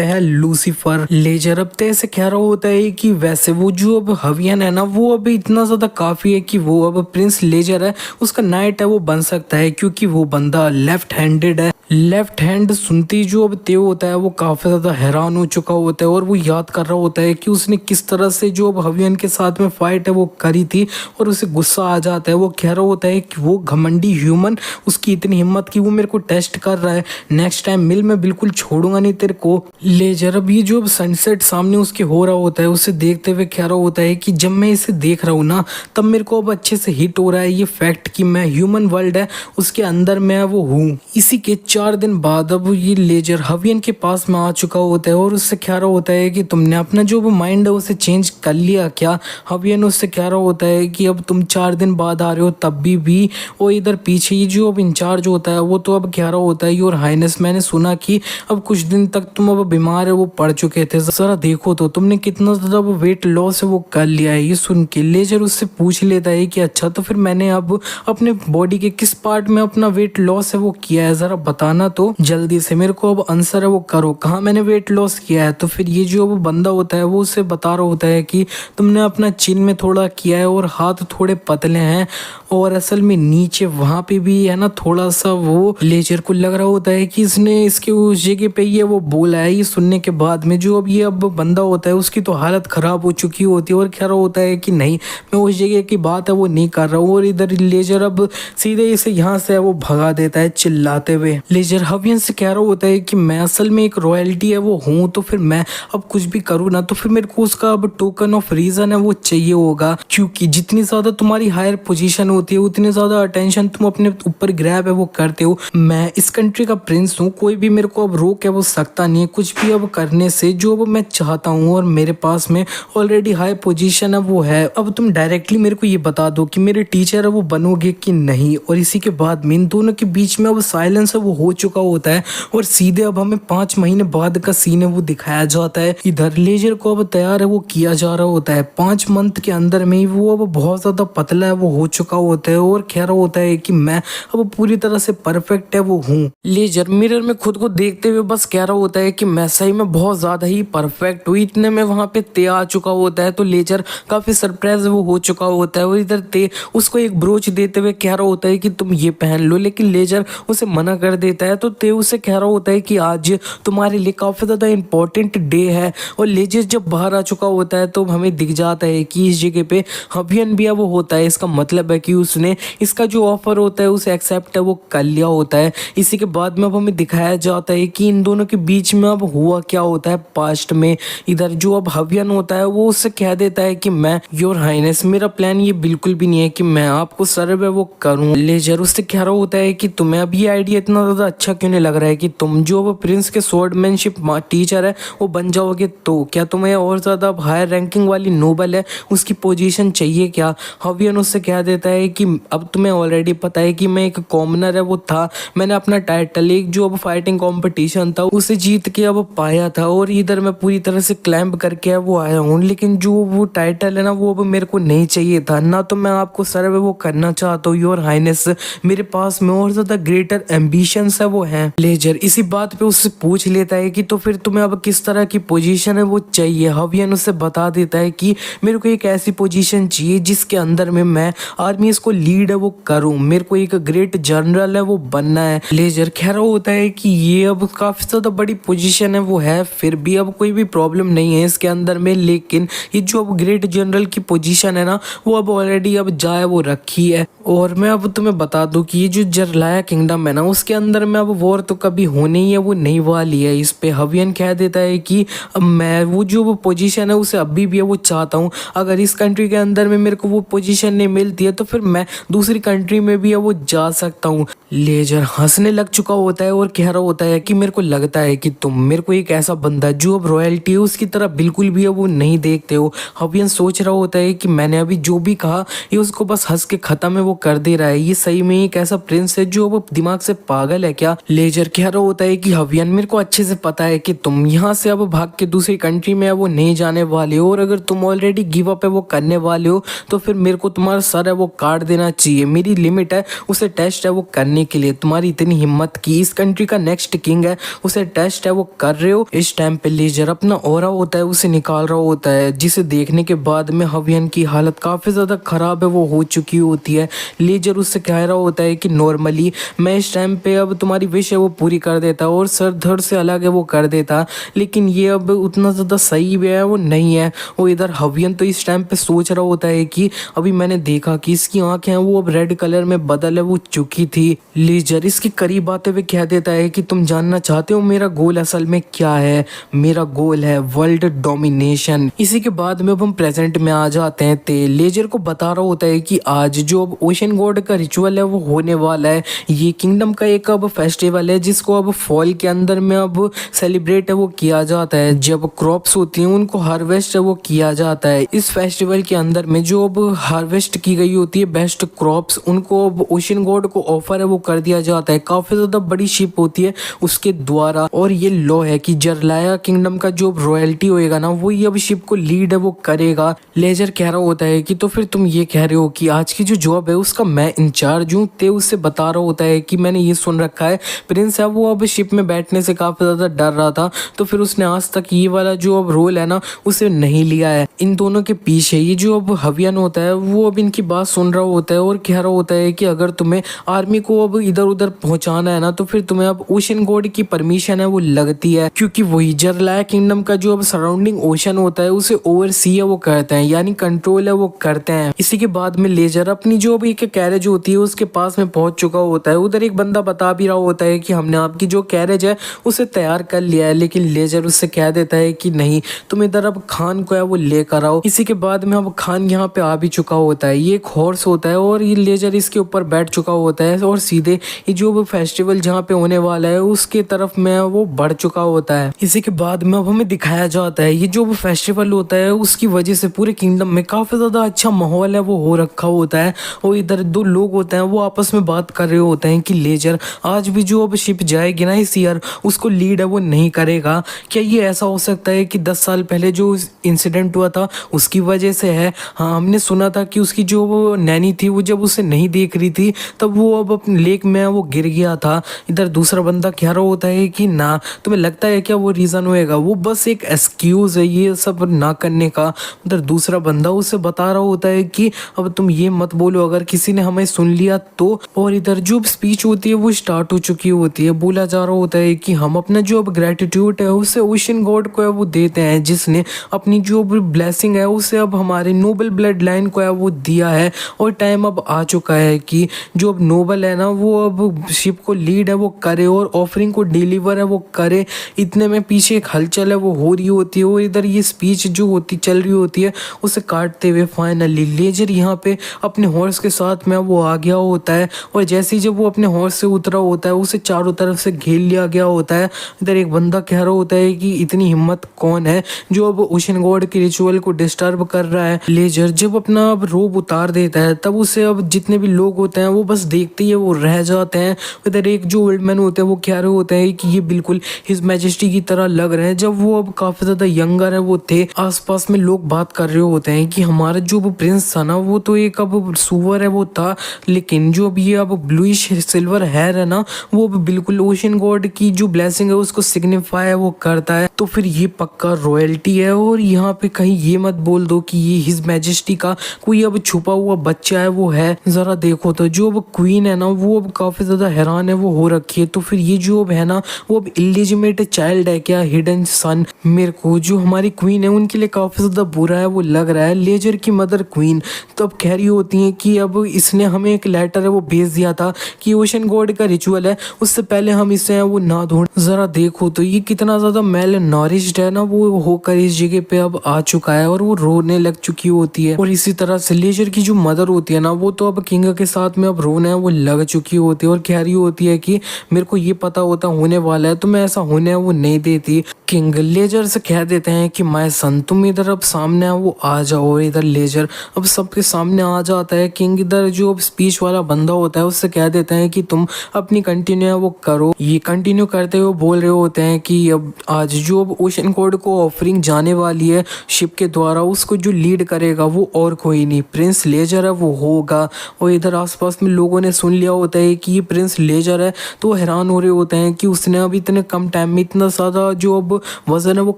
है लूसीफर। लेजर अब ते से कह रहा होता है कि वैसे वो जो अब हवियन है ना वो अभी इतना ज्यादा काफी है कि वो अब प्रिंस लेजर है उसका नाइट है वो बन सकता है क्योंकि वो बंदा लेफ्ट हैंडेड है। लेफ्ट हैंड सुनती जो अब ते होता है वो काफी ज्यादा हैरान हो चुका होता है और वो याद कर रहा होता है कि उसने किस तरह से जो अब हवियन के साथ में फाइट है वो करी थी और उसे गुस्सा आ जाता है। वो कह रहा होता है कि वो घमंडी ह्यूमन उसकी इतनी हिम्मत की वो मेरे को टेस्ट कर रहा है, नेक्स्ट टाइम मिल मैं बिल्कुल छोड़ूंगा नहीं तेरे को। लेजर अब ये जो अब सनसेट सामने उसके हो रहा होता है उसे देखते हुए कह रहा होता है कि जब मैं इसे देख रहा हूँ ना तब मेरे को अब अच्छे से हिट हो रहा है ये फैक्ट कि मैं ह्यूमन वर्ल्ड है उसके अंदर मैं वो हूँ। इसी के 4 दिन बाद अब ये लेजर हवियन के पास में आ चुका होता है और उससे कह रहा होता है कि तुमने अपना जो वो माइंड है उसे चेंज कर लिया क्या। हवियन उससे कह रहा होता है कि अब तुम 4 दिन बाद आ रहे हो तब भी। और इधर पीछे ये जो अब इंचार्ज होता है वो तो अब कह रहा होता है योर हाइनेस मैंने मैंने सुना कि अब कुछ दिन तक तुम अब बीमार है वो पड़ चुके थे, जरा देखो तो तुमने कितना ज्यादा वो वेट लॉस है वो कर लिया है। ये सुन के लेजर उससे पूछ लेता है कि अच्छा तो फिर मैंने अब अपने बॉडी के किस पार्ट में अपना वेट लॉस है वो किया है, जरा बताना तो जल्दी से, मेरे को अब आंसर है वो करो, कहाँ मैंने वेट लॉस किया है। तो फिर ये जो वो बंदा होता है वो उसे बता रहा होता है कि तुमने अपना चिन में थोड़ा किया है और हाथ थोड़े पतले हैं और असल में नीचे वहां पे भी है ना थोड़ा सा। वो लेजर को लग रहा होता है कि इसने इसके उस जगह पे ये वो बोला है। ये सुनने के बाद में जो अब बंदा होता है उसकी तो हालत खराब हो चुकी होती है और कह रहा होता है कि नहीं मैं उस जगह की बात है वो नहीं कर रहा हूँ। और इधर लेजर अब सीधे इसे यहाँ से वो भगा देता है चिल्लाते हुए। लेजर हवियन से कह रहा होता है कि मैं असल में एक रॉयल्टी है वो हूँ, तो फिर मैं अब कुछ भी करूँ ना तो फिर मेरे को उसका अब टोकन ऑफ रीजन है वो चाहिए होगा, क्योंकि जितनी ज्यादा तुम्हारी हायर पोजीशन होती है उतनी ज्यादा अटेंशन तुम अपने ऊपर ग्रैब है वो करते हो। मैं इस कंट्री का प्रिंस हूँ, कोई भी मेरे को अब रोक है वो सकता नहीं है कुछ भी अब करने से जो अब मैं चाहता हूँ, और मेरे पास में ऑलरेडी हाई पोजीशन है वो है। अब तुम डायरेक्टली मेरे को ये बता दो कि मेरे टीचर है वो बनोगे कि नहीं। और इसी के बाद में इन दोनों के बीच में अब साइलेंस है वो हो चुका होता है और सीधे अब हमें 5 महीने बाद का सीन है वो दिखाया जाता है। इधर लेजर को अब तैयार है वो किया जा रहा होता है, 5 मंथ के अंदर में ही वो अब बहुत ज्यादा पतला है वो हो चुका होता है और कह रहा होता है कि मैं अब पूरी तरह से परफेक्ट है वो हूँ। लेजर मिरर में खुद को देखते हुए बस कह रहा होता है कि मैं सही में बहुत ज्यादा ही परफेक्ट हूँ। इतने में वहां पे ते आ चुका होता है तो लेजर काफी सरप्राइज वो हो चुका होता है और इधर ते उसको एक ब्रोच देते हुए कह रहा होता है कि तुम ये पहन लो, लेकिन लेजर उसे मना कर देता है। तो ते उसे कह रहा होता है कि आज तुम्हारे लिए काफी ज्यादा इंपॉर्टेंट डे है। और लेजर जब बाहर आ चुका होता है तो हमें दिख जाता है कि इस जगह पे हवियन भी वो होता है। इसका मतलब है कि उसने इसका जो ऑफर होता है उसे एक्सेप्ट है वो कर लिया होता है। इसी के बाद में अब हमें दिखाया जाता है कि इन दोनों के बीच में अब हुआ क्या होता है पास्ट में। इधर जो अब हवियन होता है वो उससे कह देता है कि मैं योर हाइनेस मेरा प्लान ये बिल्कुल भी नहीं है कि मैं आपको सर्व है वो करूं। लेजर उससे कह रहा होता है कि तुम्हें अब ये आइडिया इतना ज्यादा अच्छा क्यों नहीं लग रहा है कि तुम जो अब प्रिंस के स्वॉर्डमैनशिप टीचर है वो बन जाओगे, तो क्या तुम्हें और ज्यादा हायर रैंकिंग वाली नोबल है उसकी पोजीशन चाहिए क्या। हवियन उससे कह देता है कि अब तुम्हें ऑलरेडी पता है कि मैं एक कॉमनर है वो था, मैंने अपना टाइटल एक जो अब फाइटिंग कंपटीशन था उसे जीत के अब पाया था और इधर मैं पूरी तरह से क्लाइंब करके वो आया हूँ, लेकिन जो वो टाइटल है ना वो अब मेरे को नहीं चाहिए था ना, तो मैं आपको सर्व वो करना चाहता हूँ योर हाइनेस, मेरे पास में और ज्यादा ग्रेटर एम्बिशंस है वो है। लेजर इसी बात पे उससे पूछ लेता है कि तो फिर तुम्हें अब किस तरह की पोजीशन है वो चाहिए। हवियन उससे बता देता है कि मेरे को एक ऐसी पोजीशन चाहिए जिसके अंदर में मैं आर्मी को लीड है वो करूं, मेरे को एक ग्रेट जनरल है वो बनना है। लेजर कह रहा होता है कि ये अब काफी ज्यादा बड़ी पोजीशन है वो है, फिर भी अब कोई भी प्रॉब्लम नहीं है इसके अंदर में, लेकिन ये जो अब ग्रेट जनरल की पोजीशन है ना वो अब ऑलरेडी अब जाए वो रखी है। और मैं अब तुम्हें बता दूं कि ये जो जरलाया किंगडम है ना उसके अंदर में अब वॉर तो कभी होने ही है वो नहीं वाली है। इस पे हवियन कह देता है कि अब मैं वो जो वो पोजीशन है उसे अभी भी है वो चाहता हूँ, अगर इस कंट्री के अंदर में मेरे को वो पोजीशन नहीं मिलती है तो फिर मैं दूसरी कंट्री में भी है वो जा सकता हूँ। लेजर हंसने लग चुका होता है और कह रहा होता है कि मेरे को लगता है कि तुम मेरे को एक ऐसा बंदा जो अब रॉयल्टी है उसकी तरह बिल्कुल भी है वो नहीं देखते हो। हवियन सोच रहा होता है कि मैंने अभी जो भी कहा ये उसको बस हंस के खत्म है वो कर दे रहा है, ये सही में एक ऐसा प्रिंस है जो अब दिमाग से पागल है क्या। लेजर कह रहा होता है कि हवियन मेरे को अच्छे से पता है कि तुम यहाँ से अब भाग के दूसरी कंट्री में है वो नहीं जाने वाले हो, और अगर तुम ऑलरेडी गिव अप है वो करने वाले हो तो फिर मेरे को तुम्हारा सर है वो काट देना चाहिए। मेरी लिमिट है उसे टेस्ट है वो करने के लिए, तुम्हारी इतनी हिम्मत की इस कंट्री का नेक्स्ट किंग है उसे टेस्ट है वो कर रहे हो। इस टाइम पे लेजर अपना ऑरा होता है उसे निकाल रहा होता है, जिसे देखने के बाद में हवियन की हालत काफी ज्यादा खराब है वो हो चुकी होती है। लेजर उससे कह रहा होता है कि नॉर्मली मैं इस टाइम पे अब तुम्हारी विश है वो पूरी कर देता और सर धड़ से अलग है वो कर देता, लेकिन ये अब उतना ज्यादा सही भी है वो नहीं है। और इधर हवियन तो इस टाइम पे सोच रहा होता है कि अभी मैंने देखा कि इसकी आंखें हैं वो अब रेड कलर में बदल है वो चुकी थी। लेजर इसके करीब आते हुए कह देता है कि तुम जानना चाहते हो मेरा गोल असल में क्या है, मेरा गोल है वर्ल्ड डोमिनेशन। इसी के बाद में अब हम प्रेजेंट में आ जाते हैं। ते लेजर को बता रहा होता है कि आज जो अब ओशन गॉड का रिचुअल है वो होने वाला है, ये किंगडम का एक अब फेस्टिवल है जिसको अब फॉल के अंदर में अब सेलिब्रेट है वो किया जाता है, जब क्रॉप्स होती हैं उनको हार्वेस्ट है वो किया जाता है। इस फेस्टिवल के अंदर में जो अब हार्वेस्ट की गई होती है बेस्ट क्रॉप्स उनको अब ओशन गॉड को ऑफर है वो कर दिया जाता है। काफी ज्यादा बड़ी शिप होती है उसके द्वारा, और ये लॉ है कि जरलाया किंगडम का जो रॉयल्टी होएगा ना वो ये अब शिप को लीड है वो करेगा। लेजर कह रहा होता है कि तो फिर तुम ये कह रहे हो कि आज की जो जॉब है उसका मैं इंचार्ज हूँ। ते उससे बता रहा होता है कि मैंने ये सुन रखा है प्रिंस है वो अब शिप में बैठने से काफी ज्यादा डर रहा था, तो फिर उसने आज तक ये वाला जो अब रोल है ना उसे नहीं लिया है। इन दोनों के पीछे ये जो अब हवियन होता है वो अब इनकी बात सुन रहा होता है और कह रहा होता है कि अगर तुम्हें आर्मी को अब इधर उधर पहुंचाना है ना तो फिर तुम्हें अब ओशन गॉड की परमिशन है वो लगती है, क्योंकि वही जरलाया किंगडम का जो अब सराउंडिंग ओशन होता है उसे ओवरसी है वो करते हैं, यानी कंट्रोल है वो करते हैं। इसी के बाद में लेजर अपनी जो भी एक कैरेज होती है उसके पास में पहुंच चुका होता है। उधर एक बंदा बता भी रहा होता है कि हमने आपकी जो कैरेज है उसे तैयार कर लिया है, लेकिन लेजर उससे कह देता है कि नहीं तुम इधर अब खान को है वो लेकर आओ। इसी के बाद में अब खान यहाँ पे आ भी चुका होता है। ये एक हॉर्स होता है और ये लेजर इसके ऊपर बैठ चुका होता है और सीधे ये जो भी फेस्टिवल जहाँ पे होने वाला है उसके तरफ में वो बढ़ चुका होता है। इसी के बाद में अब हमें दिखाया जाता है ये जो भी फेस्टिवल होता है उसकी वजह से पूरे किंगडम में काफी ज्यादा अच्छा माहौल है वो हो रखा होता है, और इधर दो लोग होते हैं वो आपस में बात कर रहे होते हैं कि लेजर आज भी जो अब शिप जाएगी ना इस ईयर उसको लीड है वो नहीं करेगा। क्या ये ऐसा हो सकता है कि 10 साल पहले जो इंसिडेंट हुआ था उसकी वजह से है? हाँ, हमने सुना था कि उसकी जो वो नैनी थी वो जब उसे नहीं देख रही थी तब वो अब अपने लेक में वो गिर गया था। इधर दूसरा बंदा कह रहा होता है कि ना तुम्हें लगता है क्या वो रीजन होएगा, वो बस एक एक्सक्यूज है ये सब ना करने का। उधर दूसरा बंदा उसे बता रहा होता है कि अब तुम ये मत बोलो अगर किसी ने हमें सुन लिया तो। और इधर जो स्पीच होती है वो स्टार्ट हो चुकी होती है। बोला जा रहा होता है कि हम अपना जो अब ग्रेटिट्यूड है उसे ओशन गॉड को है वो देते हैं जिसने अपनी जो ब्लेसिंग है उसे अब हमारे नोबल ब्लड लाइन को है वो दिया है, और टाइम अब आ चुका है कि जो अब नोबल है ना वो अब शिप को लीड है वो करे और ऑफरिंग को डिलीवर है वो करे। इतने में पीछे एक हलचल है वो हो रही होती है और इधर ये स्पीच जो होती चल रही होती है उसे काटते हुए फाइनली लेजर यहाँ पे अपने हॉर्स के साथ में वो आ गया होता है, और जैसे ही जब वो अपने हॉर्स से उतरा होता है उसे चारों तरफ से घेर लिया गया होता है। इधर एक बंदा कह रहा होता है कि इतनी हिम्मत कौन है जो अब ओशन गॉड के रिचुअल को डिस्टर्ब कर रहा है। लेजर जब अपना अब रोब उतार देता है तब उसे अब जितने भी लोग होते हैं वो बस देखते ही वो रह जाते हैं। इधर एक जो ओल्ड मैन होते हैं वो कह रहे होते हैं कि ये बिल्कुल हिज मैजेस्टी की तरह लग रहे हैं जब वो अब काफी ज्यादा यंगर है वो थे। आसपास में लोग बात कर रहे होते हैं कि हमारा जो प्रिंस था ना वो तो एक अब सुअर है वो था, लेकिन जो अब ये अब ब्लूइश सिल्वर हेयर है ना वो अब बिल्कुल ओशन गॉड की जो ब्लेसिंग है उसको सिग्निफाई है वो करता है। तो फिर ये पक्का रॉयल्टी है, और यहाँ पे कहीं ये मत बोल दो कि ये हिज मैजेस्टी का कोई अब छुपा हुआ बच्चा है वो है। जरा देखो तो जो अब क्वीन है ना वो अब काफी ज्यादा हैरान है वो हो रखी है। तो फिर ये जो अब है ना वो अब इलिजिमेट चाइल्ड है क्या, हिडन सन? मेरे को जो हमारी क्वीन है उनके लिए काफी ज्यादा बुरा है वो लग रहा है। लेजर की मदर क्वीन तो अब कह रही होती है कि अब इसने हमें एक लेटर है वो भेज दिया था कि ओशन गॉड का रिचुअल है उससे पहले हम इसे वो ना ढूंढ। जरा देखो तो ये कितना ज्यादा मेल नॉरिश्ड है ना वो होकर इस जगह पे अब आ चुका है और वो रोने लग चुकी होती है। और इसी तरह से लेजर की जो मदर होती है ना वो तो अब किंग के साथ में अब रोने वो लग चुकी होती है और कह रही होती है कि मेरे को ये पता होता होने वाला है तो मैं ऐसा होने वो नहीं देती। किंग लेजर से कह देते हैं कि माय सन तुम इधर अब सामने वो आ जाओ, और इधर लेजर अब सबके सामने आ जाता है। किंग इधर जो अब स्पीच वाला बंदा होता है उससे कह देते हैं कि तुम अपनी कंटिन्यू वो करो। ये कंटिन्यू करते हुए बोल रहे होते हैं कि अब आज जो अब ओशन गॉड को ऑफरिंग जाने वाली है शिप के द्वारा उसको जो लीड करेगा वो और कोई नहीं प्रिंस लेजर है वो होगा। और इधर आसपास में लोगों ने सुन लिया होता है कि ये प्रिंस लेजर है तो हैरान हो रहे होते हैं कि उसने अब इतने कम टाइम में इतना ज़्यादा जो अब वजन है वो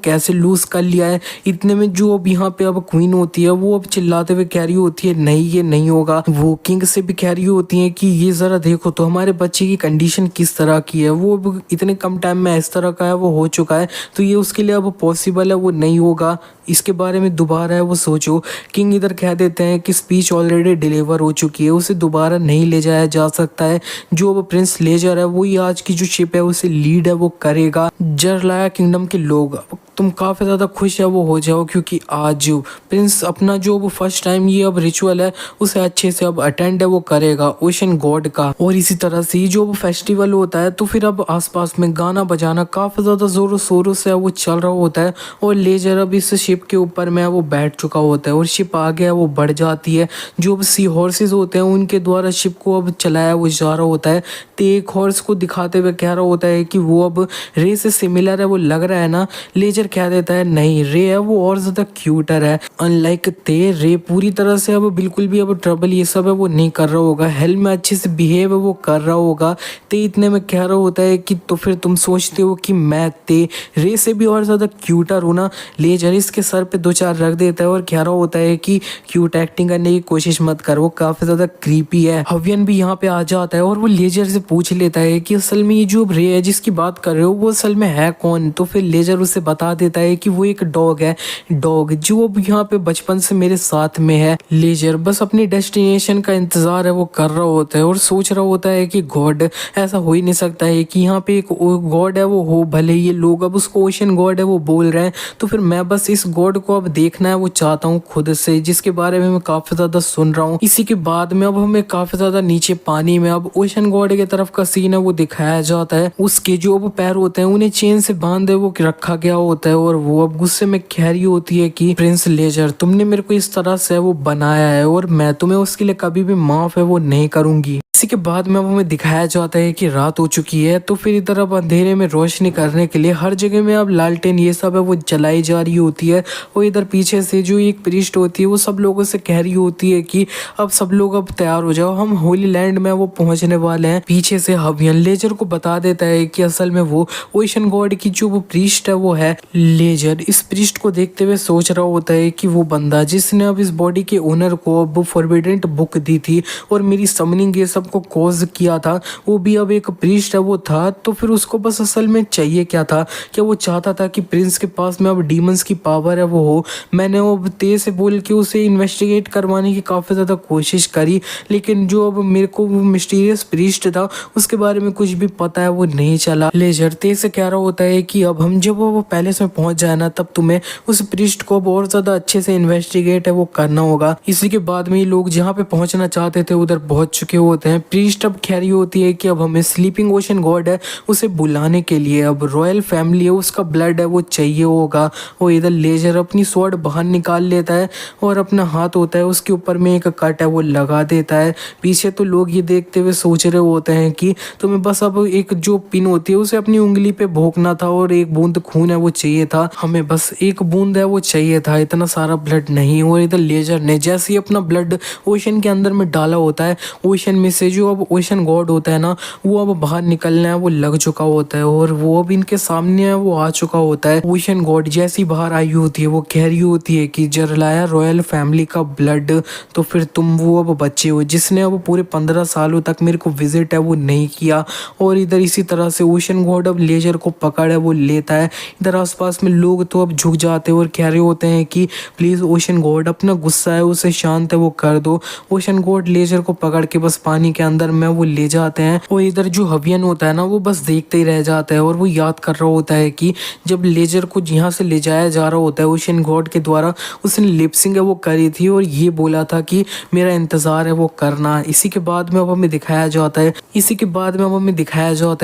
कैसे लूज कर लिया है। इतने में जो अब यहाँ पे अब क्वीन होती है वो अब चिल्लाते हुए कह रही होती है नहीं ये नहीं होगा। वो किंग से भी कह रही होती है कि ये जरा देखो तो हमारे बच्चे की कंडीशन किस तरह की है, वो अब इतने कम टाइम में इस तरह का है वो हो चुका है तो ये उसके लिए अब पॉसिबल है वो नहीं होगा, इसके बारे में दोबारा है वो सोचो। किंग इधर कह देते हैं कि स्पीच ऑलरेडी डिलीवर हो चुकी है उसे दोबारा नहीं ले जाया जा सकता है। जो अब प्रिंस लेजर है वो ही आज की जो शिप है उसे लीड है वो करेगा। जरलाया किंगडम के लोग, अब तुम काफ़ी ज़्यादा खुश है वो हो जाओ, क्योंकि आज प्रिंस अपना जो अब फर्स्ट टाइम ये अब रिचुअल है उसे अच्छे से अब अटेंड है वो करेगा ओशन गॉड का। और इसी तरह से जो अब फेस्टिवल होता है तो फिर अब आसपास में गाना बजाना काफ़ी ज़्यादा ज़ोरों शोरों से वो चल रहा होता है। और लेजर अब इस शिप के ऊपर में वो बैठ चुका होता है और शिप आगे है वो बढ़ जाती है। जो अब सी हॉर्सेस होते हैं उनके द्वारा शिप को अब चलाया वो जा रहा होता है। तो एक हॉर्स को दिखाते हुए कह रहा होता है कि वो अब रे से सिमिलर है, वो लग रहा है ना। लेजर कह देता है नहीं, रे है वो और ज़्यादा क्यूटर है। अनलाइक ते रे पूरी तरह से अब बिल्कुल भी अब ट्रबल ये सब है वो नहीं कर रहा होगा, हेल्म में अच्छे से बिहेव है वो कर रहा होगा। ते इतने में कह रहा होता है कि तो फिर तुम सोचते हो कि मैं ते रे से भी और ज़्यादा क्यूटर हूँ ना। लेजर इसके सर पे दो चार रख देता है और कह रहा होता है कि क्यूट एक्टिंग करने की कोशिश मत कर, वो काफ़ी ज़्यादा क्रीपी है। हवियन भी यहाँ पे आ जाता है और वो लेजर से पूछ लेता है कि असल में ये जो रे है जिसकी बात कर रहे हो वो असल में है कौन। तो फिर लेजर उसे बता देता है कि वो एक डॉग है, डॉग जो अब यहाँ पे बचपन से मेरे साथ में है। लेजर बस अपनी डेस्टिनेशन का इंतजार है वो कर रहा होता है और सोच रहा होता है कि गॉड ऐसा हो ही नहीं सकता है कि यहाँ पे एक गॉड है वो हो, भले ये लोग अब उसको ओशन गॉड है वो बोल रहे हैं, तो फिर मैं बस इस गॉड को अब देखना है वो चाहता हूँ खुद से, जिसके बारे में मैं काफी ज्यादा सुन रहा हूँ। इसी के बाद में अब हमें काफी ज्यादा नीचे पानी में अब ओशन गॉड के तरफ का सीन है वो दिखाया जाता है। उसके जो अब पैर होते हैं उन्हें चेन से बांधे वो रखा गया होता है और वो अब गुस्से में कह रही होती है कि प्रिंस लेजर तुमने मेरे को इस तरह से वो बनाया है और मैं तुम्हें उसके लिए कभी भी माफ है वो नहीं करूंगी। इसी के बाद में अब हमें दिखाया जाता है कि रात हो चुकी है, तो फिर इधर अब अंधेरे में रोशनी करने के लिए हर जगह में अब लालटेन ये सब है वो जलाई जा रही होती है। और इधर पीछे से जो एक प्रीस्ट होती है वो सब लोगों से कह रही होती है कि अब सब लोग अब तैयार हो जाओ, हम होली लैंड में वो पहुंचने वाले हैं। पीछे से हवियन लेजर को बता देता है कि असल में वो ओशन गॉड की जो वो प्रीस्ट है वो है। लेजर इस प्रीस्ट को देखते हुए सोच रहा होता है कि वो बंदा जिसने अब इस बॉडी के ओनर को अब फॉरबिडेंट बुक दी थी और मेरी समनिंग ये सब को कॉज किया था, वो भी अब एक प्रीस्ट है वो था। तो फिर उसको बस असल में चाहिए क्या था, क्या वो चाहता था कि प्रिंस के पास में अब डीमंस की पावर है वो हो। मैंने वो तेज से बोल के उसे इन्वेस्टिगेट करवाने की काफ़ी ज़्यादा कोशिश करी, लेकिन जो अब मेरे को वो मिस्टीरियस प्रीस्ट था उसके बारे में कुछ भी पता है वो नहीं चला। लेजर तेज से कह रहा होता है कि अब हम जब वो पैलेस में पहुंच जाए ना तब तुम्हें उस प्रीस्ट को अब और ज़्यादा अच्छे से इन्वेस्टिगेट है वो करना होगा। इसी के बाद में ये लोग जहाँ पे पहुंचना चाहते थे उधर पहुंच चुके होते हैं। प्रीस्ट अब कह रही होती है कि अब हमें स्लीपिंग ओशन गॉड है उसे बुलाने के लिए अब रॉयल फैमिली है उसका ब्लड है वो चाहिए होगा। और इधर लेजर अपनी स्वॉर्ड बाहर निकाल लेता है और अपना हाथ होता है उसके ऊपर में एक कट है वो लगा देता है। पीछे तो लोग ये देखते हुए सोच रहे होते हैं कि तुम्हें बस अब एक जो पिन होती है उसे अपनी उंगली पे भोंकना था और एक बूंद खून है वो चाहिए था, हमें बस एक बूंद है वो चाहिए था, इतना सारा ब्लड नहीं। और इधर लेजर ने जैसे ही अपना ब्लड ओशन के अंदर में डाला होता है, ओशन में से जो अब ओशन गॉड होता है ना वो अब बाहर निकलना है वो लग चुका होता है और वो अब इनके सामने है वो आ चुका होता है। ओशन गॉड जैसी बाहर आई होती है वो कह रही होती है कि जरलाया रॉयल फैमिली का ब्लड, तो फिर तुम वो अब बच्चे हो जिसने अब पूरे 15 सालों तक मेरे को विजिट है वो नहीं किया। और इधर इसी तरह से ओशन गॉड अब लेजर को पकड़ है वो लेता है। इधर आसपास में लोग तो अब झुक जाते हैं और कह रहे होते हैं कि प्लीज ओशन गॉड अपना गुस्सा है उसे शांत है वो कर दो। ओशन गॉड लेजर को पकड़ के बस पानी के अंदर में वो ले जाते हैं और इधर जो हवियन होता है ना वो बस देखते ही रह जाता है और वो याद कर रहा होता है कि जब लेजर को यहाँ से ले जाया जा रहा होता है ओशन गॉड के द्वारा, उसने लिपसिंग है वो करी थी और ये बोला था कि मेरा इंतजार है वो करना। इसी के बाद में अब हमें दिखाया जाता